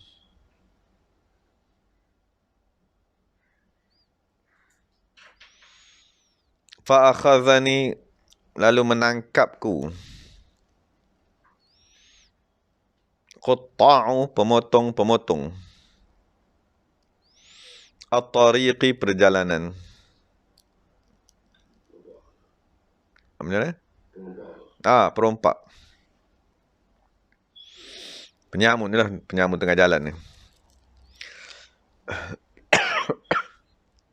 fa akhadhani, lalu menangkapku, qutta'u, pemotong-pemotong, at-tariqi, perjalanan. Apa namanya? Perompak. Penyamun ni lah, penyamun tengah jalan ni.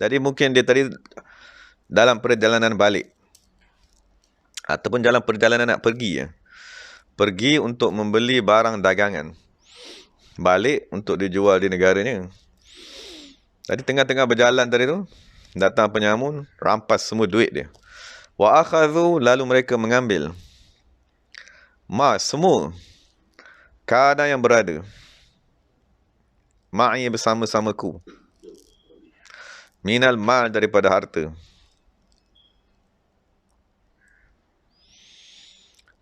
Jadi mungkin dia tadi dalam perjalanan balik, ataupun dalam perjalanan nak pergi, pergi untuk membeli barang dagangan, balik untuk dijual di negaranya. Jadi tengah-tengah berjalan tadi tu, datang penyamun, rampas semua duit dia. Wa akhadhu, lalu mereka mengambil, semua, kana, yang berada, ma'i, bersama-samaku, minal mal, daripada harta.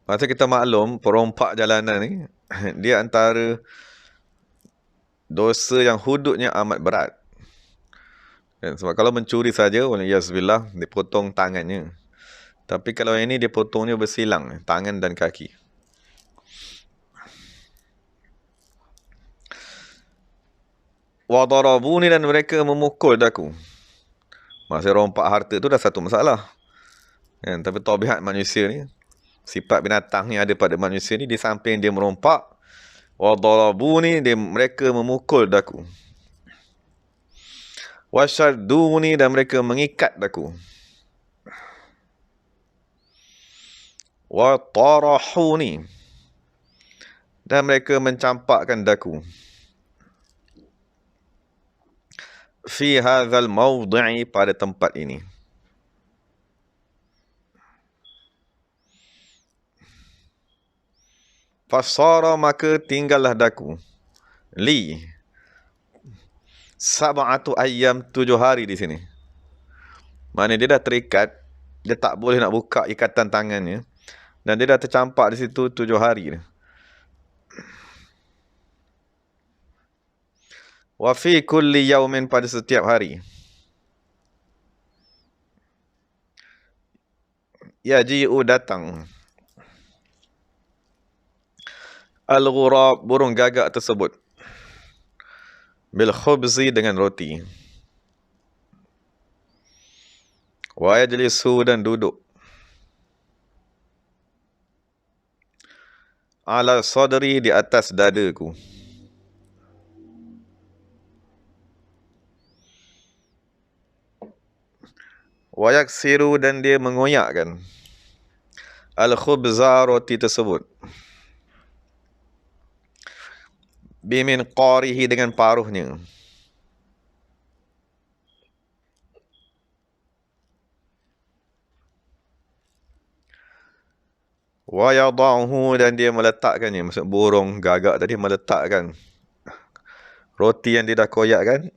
Masa kita maklum, perompak jalanan ni, dia antara dosa yang hududnya amat berat. Sebab kalau mencuri saja, waliyazbillah, dipotong tangannya. Tapi kalau ini, dia potongnya bersilang, tangan dan kaki. Wa darabuni, dan mereka memukul daku. Masa rompak harta tu dah satu masalah. Tapi tabiat manusia ni, sifat binatang yang ada pada manusia ni, di samping dia merompak, wa darabuni, mereka memukul daku, wa syadduni, dan mereka mengikat daku, wa tarahuni, dan mereka mencampakkan daku, fi hadzal mawdi'i, pada tempat ini. Fasara, maka tinggallah daku, li, sab'atu ayyam, 7 hari di sini. Maknanya dia dah terikat, dia tak boleh nak buka ikatan tangannya, dan dia dah tercampak di situ 7 hari. Wa fi kulli yaumin, pada setiap hari, Yaji'u datang. Al-ghurab, burung gagak tersebut. Bil khubzi, dengan roti. Wa yajlisu, dan duduk. Ala sadri, di atas dadaku. Wa yaksiru, dan dia mengoyakkan. Al-khubza, roti tersebut. Bimin qarihi, dengan paruhnya. Wa yada'uhu, dan dia meletakkannya. Maksud burung gagak tadi meletakkan roti yang dia dah koyakkan.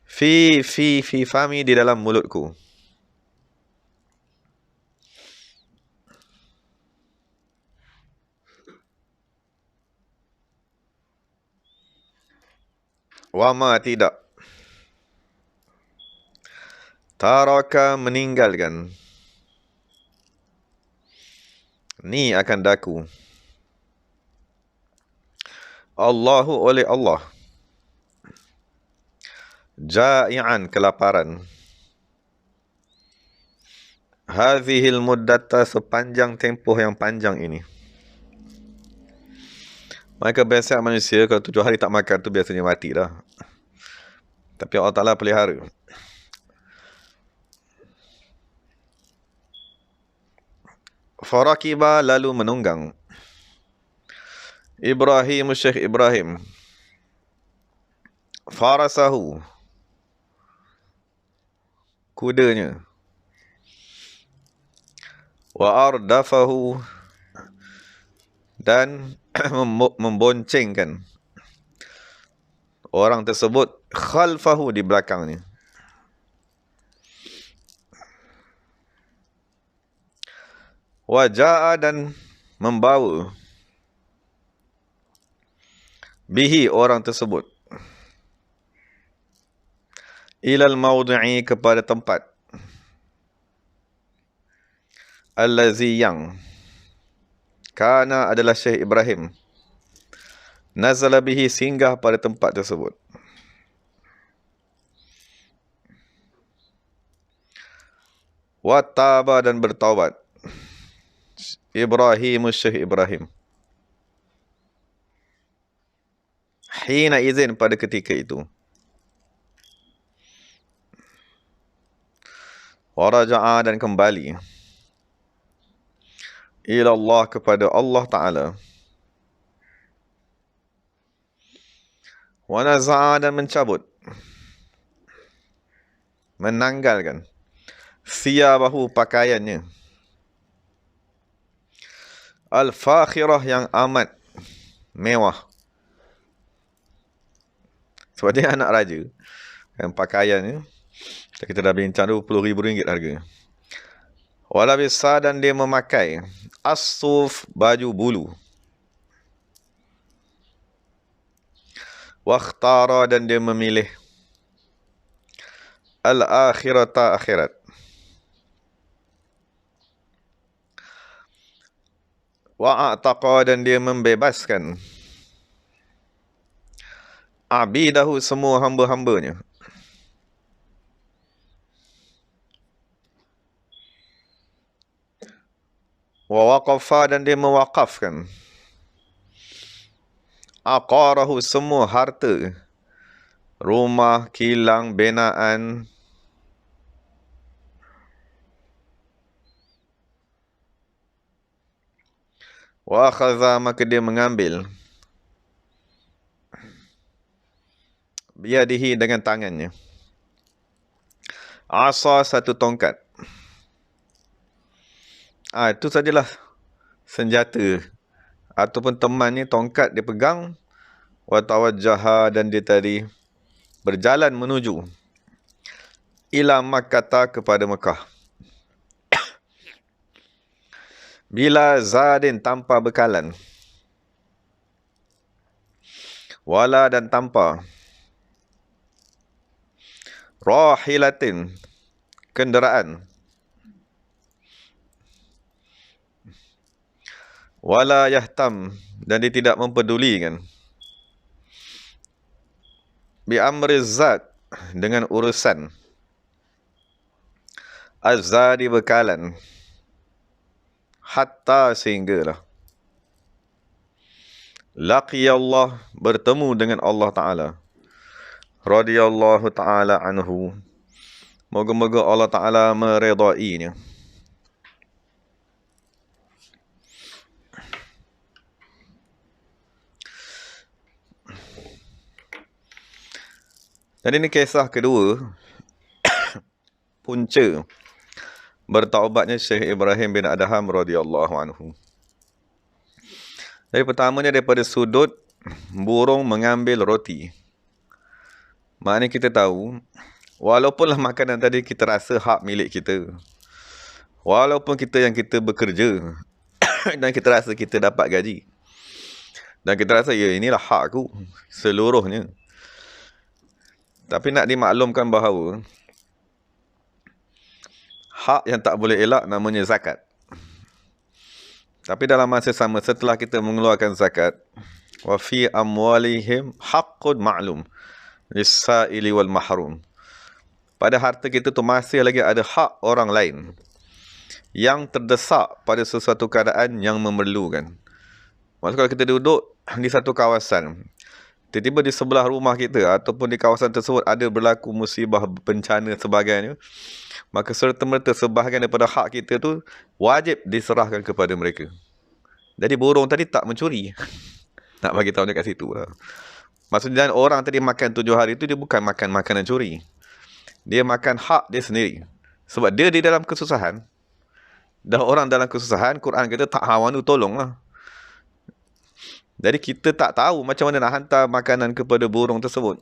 Fi fami, di dalam mulutku. Wa ma, tidak. Taraka, meninggalkan. Ni akan daku. Allahu, oleh Allah. Ja'ian, kelaparan. Hadhil muddata, sepanjang tempoh yang panjang ini. Maka biasa manusia kalau 7 hari tak makan tu biasanya mati dah. Tapi Allah Ta'ala pelihara. Farakiba, lalu menunggang. Ibrahim, Syekh Ibrahim. Farasahu, kudanya. Wa ardafahu, dan memboncengkan orang tersebut khalfahu, di belakangnya. Wa ja'a, dan membawa bihi, orang tersebut, ilal mawdi'i, kepada tempat allazi, yang kana, adalah Syekh Ibrahim nazala bihi, singgah pada tempat tersebut. Wa taba, dan bertaubat. Ibrahim, Syekh Ibrahim. Hina izin, pada ketika itu. Wa raja'a, dan kembali. Ila Allah, kepada Allah Ta'ala. Wa naza'a, dan mencabut, menanggalkan, thiyabahu, pakaiannya. Al-fakhirah, yang amat mewah. Sebab dia anak raja. Yang pakaiannya, kita dah bincang RM20,000 harganya. Walabisa, dan dia memakai as-suf, baju bulu. Wakhtara, dan dia memilih al-akhirata, akhirat. Wa'ataqa, dan dia membebaskan abidahu, semua hamba-hambanya. Wa waqafa, dan dia mewakafkan aqarahu, semua harta, rumah, kilang, binaan. Wa akhadha, maka dia mengambil biadihi, dengan tangannya. Asa, satu tongkat. Itu sajalah senjata ataupun temannya, tongkat dia pegang. Wa tawajjaha, dan dia tadi berjalan menuju ila Makkah, kepada Mekah. Bila zadin, tanpa bekalan. Wala, dan tanpa rahilatin, kenderaan. Wala yahtam, dan dia tidak mempedulikan. Bi amri zat, dengan urusan. Az-zadi, bekalan. Hatta, sehinggalah. Laqiyallah, bertemu dengan Allah Ta'ala. Radiyallahu Ta'ala anhu. Moga-moga Allah Ta'ala meredainya. Jadi ini kisah kedua, punca bertaubatnya Syekh Ibrahim bin Adham radhiyallahu anhu. Jadi pertamanya daripada sudut burung mengambil roti. Maknanya kita tahu, walaupunlah makanan tadi kita rasa hak milik kita, walaupun kita yang kita bekerja dan kita rasa kita dapat gaji, dan kita rasa ya inilah hak aku seluruhnya, tapi nak dimaklumkan bahawa hak yang tak boleh elak namanya zakat. Tapi dalam masa sama, setelah kita mengeluarkan zakat, wa fi amwalihim haqqun ma'lum lis-sa'ili wal mahrum, pada harta kita tu masih lagi ada hak orang lain yang terdesak pada sesuatu keadaan yang memerlukan. Maksud kalau kita duduk di satu kawasan, tiba-tiba di sebelah rumah kita ataupun di kawasan tersebut ada berlaku musibah, bencana sebagainya, maka serta-merta sebahagian daripada hak kita tu wajib diserahkan kepada mereka. Jadi burung tadi tak mencuri. Nak bagi tahu dekat situ lah. Maksudnya orang tadi makan 7 hari tu dia bukan makan makanan curi. Dia makan hak dia sendiri. Sebab dia di dalam kesusahan. Dah orang dalam kesusahan, Quran kata tak hawanu tolonglah. Jadi kita tak tahu macam mana nak hantar makanan kepada burung tersebut.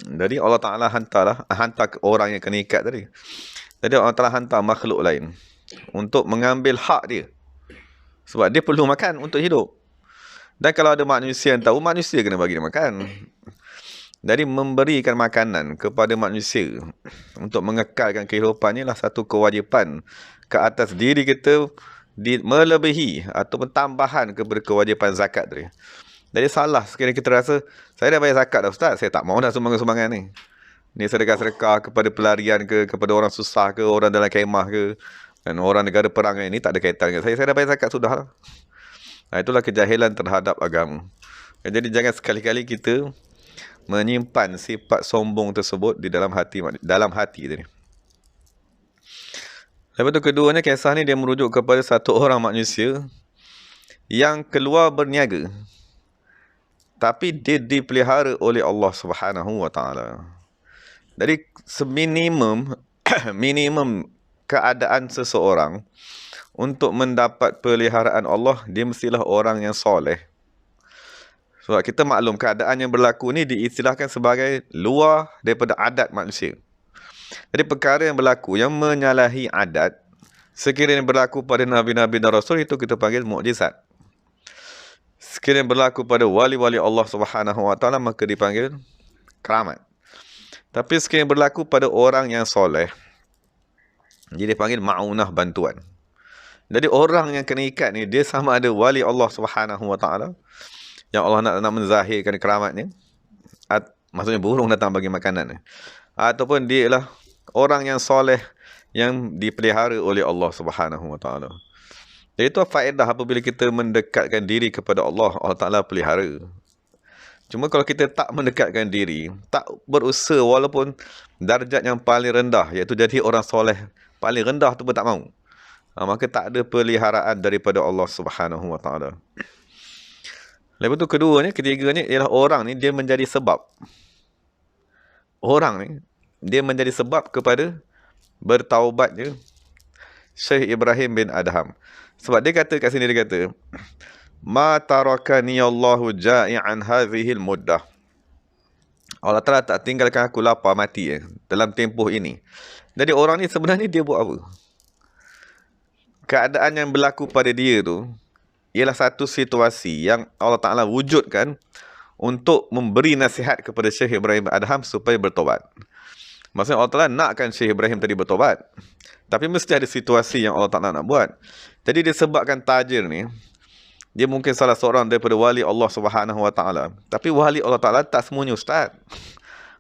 Jadi Allah Ta'ala hantar orang yang kena ikat tadi. Jadi Allah Ta'ala hantar makhluk lain untuk mengambil hak dia. Sebab dia perlu makan untuk hidup. Dan kalau ada manusia yang tahu, manusia kena bagi dia makan. Jadi memberikan makanan kepada manusia untuk mengekalkan kehidupannya lah satu kewajipan ke atas diri kita, melebihi ataupun tambahan kepada kewajipan zakat tadi. Jadi salah sekiranya kita rasa, saya dah bayar zakat dah Ustaz, saya tak mahu dah sumbangan-sumbangan ni. Ni sedekah-sedekah kepada pelarian ke, kepada orang susah ke, orang dalam kemah ke, dan orang negara perang ni tak ada kaitan dengan saya dah bayar zakat sudah lah. Nah, itulah kejahilan terhadap agama. Jadi jangan sekali-kali kita menyimpan sifat sombong tersebut di dalam hati tadi. Lepas tu keduanya, kisah ni dia merujuk kepada satu orang manusia yang keluar berniaga, tapi dia dipelihara oleh Allah Subhanahu wa Ta'ala. Jadi seminimum minimum keadaan seseorang untuk mendapat peliharaan Allah, dia mestilah orang yang soleh. Sebab kita maklum keadaan yang berlaku ni diistilahkan sebagai luar daripada adat manusia. Jadi perkara yang berlaku yang menyalahi adat, sekiranya berlaku pada Nabi-Nabi dan Rasul, itu kita panggil mukjizat. Sekiranya berlaku pada wali-wali Allah Subhanahu wa Ta'ala, maka dipanggil keramat. Tapi sekiranya berlaku pada orang yang soleh, jadi dipanggil ma'unah, bantuan. Jadi orang yang kena ikat ni, dia sama ada wali Allah Subhanahu wa Ta'ala, yang Allah nak menzahirkan keramatnya, maksudnya burung datang bagi makanan, ataupun dia ialah orang yang soleh yang dipelihara oleh Allah Subhanahu wa Ta'ala. Jadi itu faedah apabila kita mendekatkan diri kepada Allah, Allah Ta'ala pelihara. Cuma kalau kita tak mendekatkan diri, tak berusaha walaupun darjat yang paling rendah, iaitu jadi orang soleh paling rendah tu pun tak mahu, maka tak ada peliharaan daripada Allah Subhanahu wa Ta'ala. Lepas tu ketiganya ialah orang ni dia menjadi sebab. Orang ni dia menjadi sebab kepada bertaubatnya Syekh Ibrahim bin Adham. Sebab dia kata kat sini, dia kata, ma tarakani Allahu ja'ian hadhil muddah. Allah Ta'ala tak tinggalkan aku lapar mati dalam tempoh ini. Jadi orang ni sebenarnya dia buat apa? Keadaan yang berlaku pada dia tu ialah satu situasi yang Allah Ta'ala wujudkan untuk memberi nasihat kepada Syekh Ibrahim bin Adham supaya bertobat. Maksudnya Allah Ta'ala nakkan Syekh Ibrahim tadi bertobat. Tapi mesti ada situasi yang Allah Ta'ala nak buat. Jadi disebabkan tajir ni, dia mungkin salah seorang daripada wali Allah Subhanahu Wa Ta'ala. Tapi wali Allah Ta'ala tak semuanya ustaz.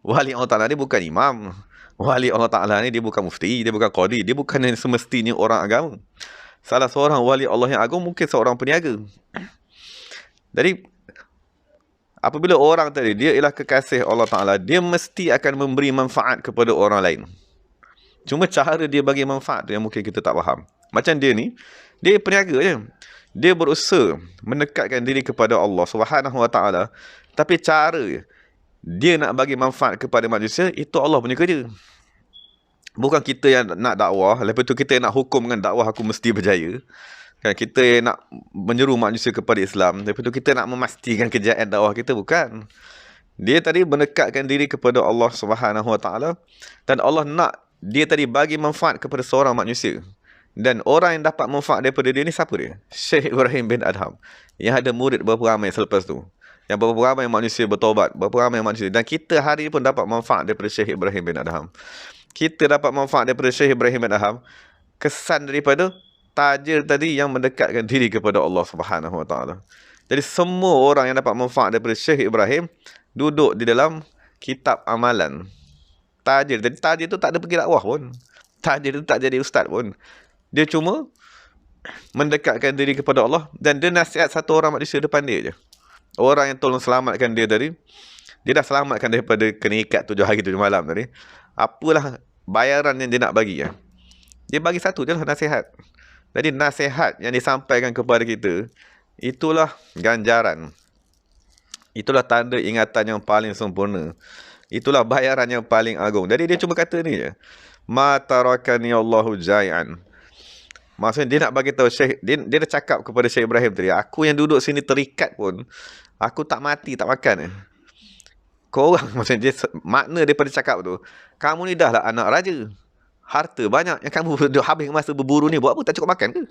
Wali Allah Ta'ala ni bukan imam. Wali Allah Ta'ala ni dia bukan mufti, dia bukan qadi, dia bukan yang semestinya orang agama. Salah seorang wali Allah yang agung mungkin seorang peniaga. Jadi apabila orang tadi dia ialah kekasih Allah Ta'ala, dia mesti akan memberi manfaat kepada orang lain. Cuma cara dia bagi manfaat tu yang mungkin kita tak faham. Macam dia ni, dia peniaga je. Dia berusaha mendekatkan diri kepada Allah Subhanahu Wa Ta'ala. Tapi cara dia nak bagi manfaat kepada manusia, itu Allah punya kerja. Bukan kita yang nak dakwah, lepas tu kita yang nak hukum dengan dakwah aku mesti berjaya. Kan kita yang nak menyeru manusia kepada Islam, lepas tu kita nak memastikan kejayaan dakwah kita, bukan. Dia tadi mendekatkan diri kepada Allah Subhanahu Wa Ta'ala, dan Allah nak dia tadi bagi manfaat kepada seorang manusia. Dan orang yang dapat manfaat daripada dia ni siapa dia? Syekh Ibrahim bin Adham. Yang ada murid berapa ramai selepas tu. Yang berapa ramai manusia bertaubat, berapa ramai manusia. Dan kita hari ni pun dapat manfaat daripada Syekh Ibrahim bin Adham. Kita dapat manfaat daripada Syekh Ibrahim bin Adham. Kesan daripada tajir tadi yang mendekatkan diri kepada Allah Subhanahu Wa Ta'ala. Jadi semua orang yang dapat manfaat daripada Syekh Ibrahim duduk di dalam kitab amalan. Tajir. Jadi tajir tu tak ada pergi dakwah pun. Tajir tu tak jadi ustaz pun. Dia cuma mendekatkan diri kepada Allah, dan dia nasihat satu orang manusia depan dia je. Orang yang tolong selamatkan dia tadi, dia dah selamatkan daripada kena ikat 7 hari 7 malam tadi. Apalah bayaran yang dia nak bagi ya? Dia bagi satu je lah, nasihat. Jadi nasihat yang disampaikan kepada kita, itulah ganjaran. Itulah tanda ingatan yang paling sempurna. Itulah bayaran yang paling agung. Jadi dia cuma kata ni je. Ma tarakani Allahu jai'an. Maksudnya dia nak bagi tahu Syekh, dia dah cakap kepada Syekh Ibrahim tadi, aku yang duduk sini terikat pun, aku tak mati, tak makan. Kau orang, maksudnya dia, makna daripada cakap tu, kamu ni dah lah anak raja. Harta banyak, yang kamu habis masa berburu ni, buat apa, tak cukup makan ke?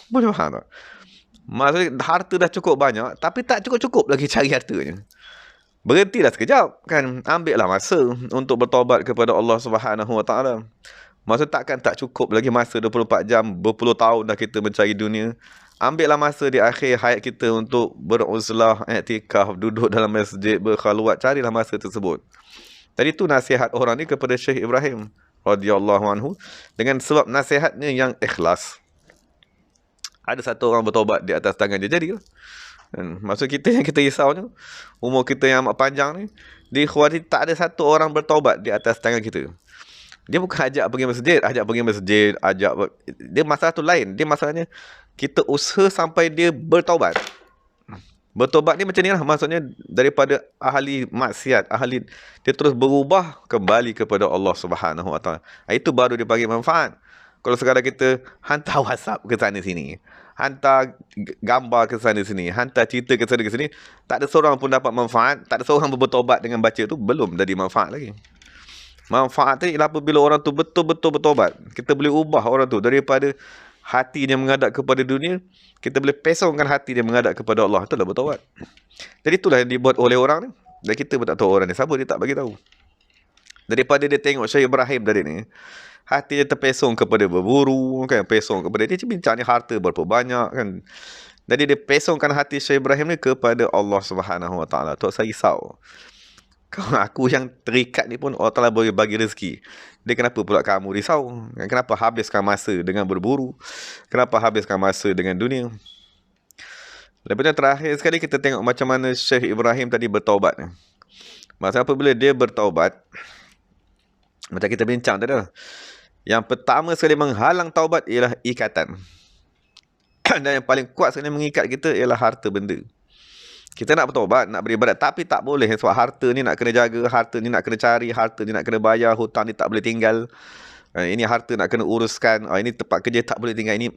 Boleh faham tak? Maksudnya harta dah cukup banyak, tapi tak cukup-cukup lagi cari hartanya. Berhentilah sekejap, kan? Ambil lah masa untuk bertaubat kepada Allah Subhanahu Wa Ta'ala. Masa takkan tak cukup lagi masa 24 jam, berpuluh tahun dah kita mencari dunia. Ambillah masa di akhir hayat kita untuk beruzlah, i'tikaf, duduk dalam masjid, berkhaluat, carilah masa tersebut. Tadi tu nasihat orang ni kepada Syekh Ibrahim radhiyallahu anhu, dengan sebab nasihatnya yang ikhlas. Ada satu orang bertaubat di atas tangan dia, jadi. Maksud kita yang kita risau ni, umur kita yang amat panjang ni, di Khawati tak ada satu orang bertaubat di atas tangan kita. Dia bukan ajak pergi masjid, dia masalah tu lain. Dia masalahnya kita usaha sampai dia bertaubat. Bertaubat ni macam ni lah, maksudnya daripada ahli maksiat, dia terus berubah kembali kepada Allah Subhanahu Wa Ta'ala. Itu baru dia bagi manfaat. Kalau sekadar kita hantar WhatsApp ke sana sini, hantar gambar ke sana sini, hantar cerita ke sana ke sini, tak ada seorang pun dapat manfaat, tak ada seorang pun bertaubat dengan baca tu, belum jadi manfaat lagi. Manfaat tu ialah apabila orang tu betul-betul bertobat. Kita boleh ubah orang tu daripada hati dia menghadap kepada dunia, kita boleh pesongkan hati dia menghadap kepada Allah. Itulah bertobat. Jadi itulah yang dibuat oleh orang ni. Dan kita pun tak tahu orang ni siapa, dia tak bagi tahu. Daripada dia tengok Syekh Ibrahim tadi ni, hati dia terpesong kepada berburu, kan, pesong kepada dia bincang ni harta berapa banyak, kan. Jadi dia pesongkan hati Syekh Ibrahim ni kepada Allah Subhanahu Wa Ta'ala. Tak saya risau. Aku yang terikat ni pun Allah Ta'ala boleh bagi rezeki. Dia kenapa pula kamu risau? Kenapa habiskan masa dengan berburu? Kenapa habiskan masa dengan dunia? Lepas tu terakhir sekali kita tengok macam mana Syekh Ibrahim tadi bertaubat. Masa apabila dia bertaubat, macam kita bincang tadi lah, yang pertama sekali menghalang taubat ialah ikatan. Dan yang paling kuat sekali mengikat kita ialah harta benda. Kita nak bertaubat, nak beribadat, tapi tak boleh sebab harta ni nak kena jaga, harta ni nak kena cari, harta ni nak kena bayar, hutang ni tak boleh tinggal. Ini harta nak kena uruskan, ini tempat kerja tak boleh tinggal, ini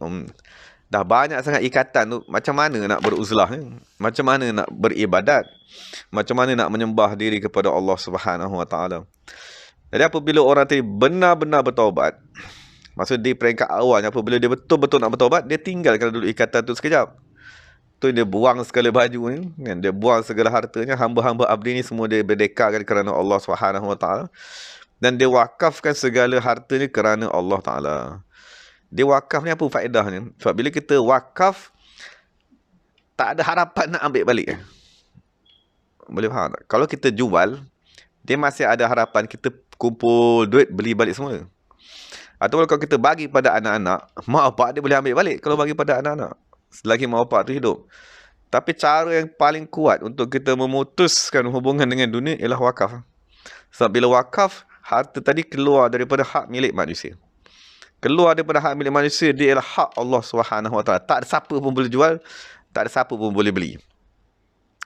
dah banyak sangat ikatan tu. Macam mana nak beruzlah ni? Macam mana nak beribadat? Macam mana nak menyembah diri kepada Allah Subhanahu Wa Ta'ala? Jadi apabila orang tadi benar-benar bertaubat, maksud di peringkat awalnya, apabila dia betul-betul nak bertaubat, dia tinggalkan dulu ikatan tu sekejap. Tu dia buang segala baju ni, kan? Dia buang segala hartanya, hamba-hamba abdi ni semua dia berdekarkan kerana Allah Subhanahu Wa Ta'ala. Dan dia wakafkan segala hartanya kerana Allah Ta'ala. Dia wakaf ni apa faedahnya? Sebab bila kita wakaf, tak ada harapan nak ambil balik. Boleh faham tak? Kalau kita jual, dia masih ada harapan kita kumpul duit, beli balik semua. Atau kalau kita bagi pada anak-anak, mak bapak dia boleh ambil balik kalau bagi pada anak-anak, selagi mak bapak tu hidup. Tapi cara yang paling kuat untuk kita memutuskan hubungan dengan dunia ialah wakaf. Sebab bila wakaf, harta tadi keluar daripada hak milik manusia. Keluar daripada hak milik manusia, dia ialah hak Allah SWT. Tak ada siapa pun boleh jual, tak ada siapa pun boleh beli.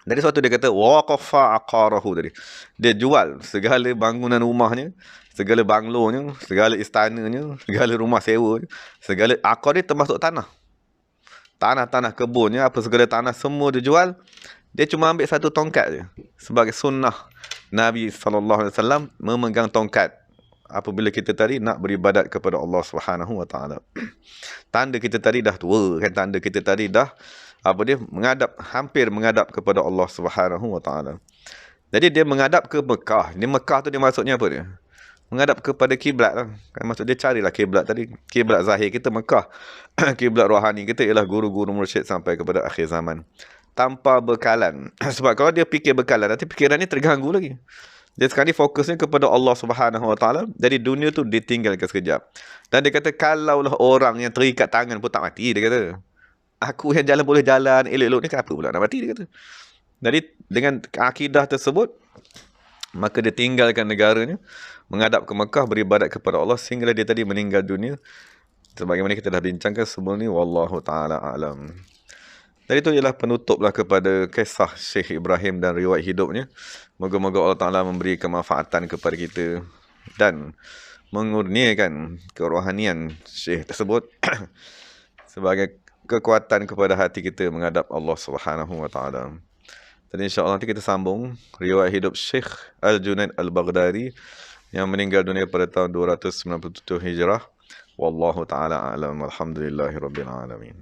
Dari suatu dia kata waqafa aqarahu tadi. Dia jual segala bangunan rumahnya, segala banglonya, segala istananya, segala rumah sewa, segala aqar dia termasuk tanah. Tanah-tanah kebunnya, apa segala tanah semua dia jual. Dia cuma ambil satu tongkat je. Sebagai sunnah Nabi SAW memegang tongkat apabila kita tadi nak beribadat kepada Allah SWT. Tanda kita tadi dah tua kan, tanda kita tadi dah hampir menghadap kepada Allah SWT. Jadi dia menghadap ke Mekah. Di Mekah tu dia maksudnya apa dia? Menghadap kepada kiblat lah. Kan maksud dia carilah kiblat tadi. Kiblat zahir kita Mekah. Kiblat rohani kita ialah guru-guru mursyid sampai kepada akhir zaman. Tanpa bekalan. Sebab kalau dia fikir bekalan, nanti fikirannya terganggu lagi. Dia sekarang ni fokusnya kepada Allah SWT. Jadi dunia tu ditinggalkan sekejap. Dan dia kata, kalaulah orang yang terikat tangan pun tak mati, dia kata. Aku yang jalan boleh jalan, elok-elok ni kenapa pula nak mati, dia kata. Jadi dengan akidah tersebut, maka dia tinggalkan negaranya, menghadap ke Mekah, beribadat kepada Allah, sehingga dia tadi meninggal dunia. Sebagaimana kita dah bincangkan sebelum ni, wallahu ta'ala alam. Jadi itu ialah penutuplah kepada kisah Syekh Ibrahim dan riwayat hidupnya. Moga-moga Allah Ta'ala memberi kemanfaatan kepada kita dan mengurniakan kerohanian Syekh tersebut sebagai kekuatan kepada hati kita menghadap Allah Subhanahu Wa Ta'ala. Dan insya-Allah nanti kita sambung riwayat hidup Syekh Al-Junaid Al-Baghdadi yang meninggal dunia pada tahun 297 Hijrah. Wallahu ta'ala a'lam. Alhamdulillahirabbil alamin.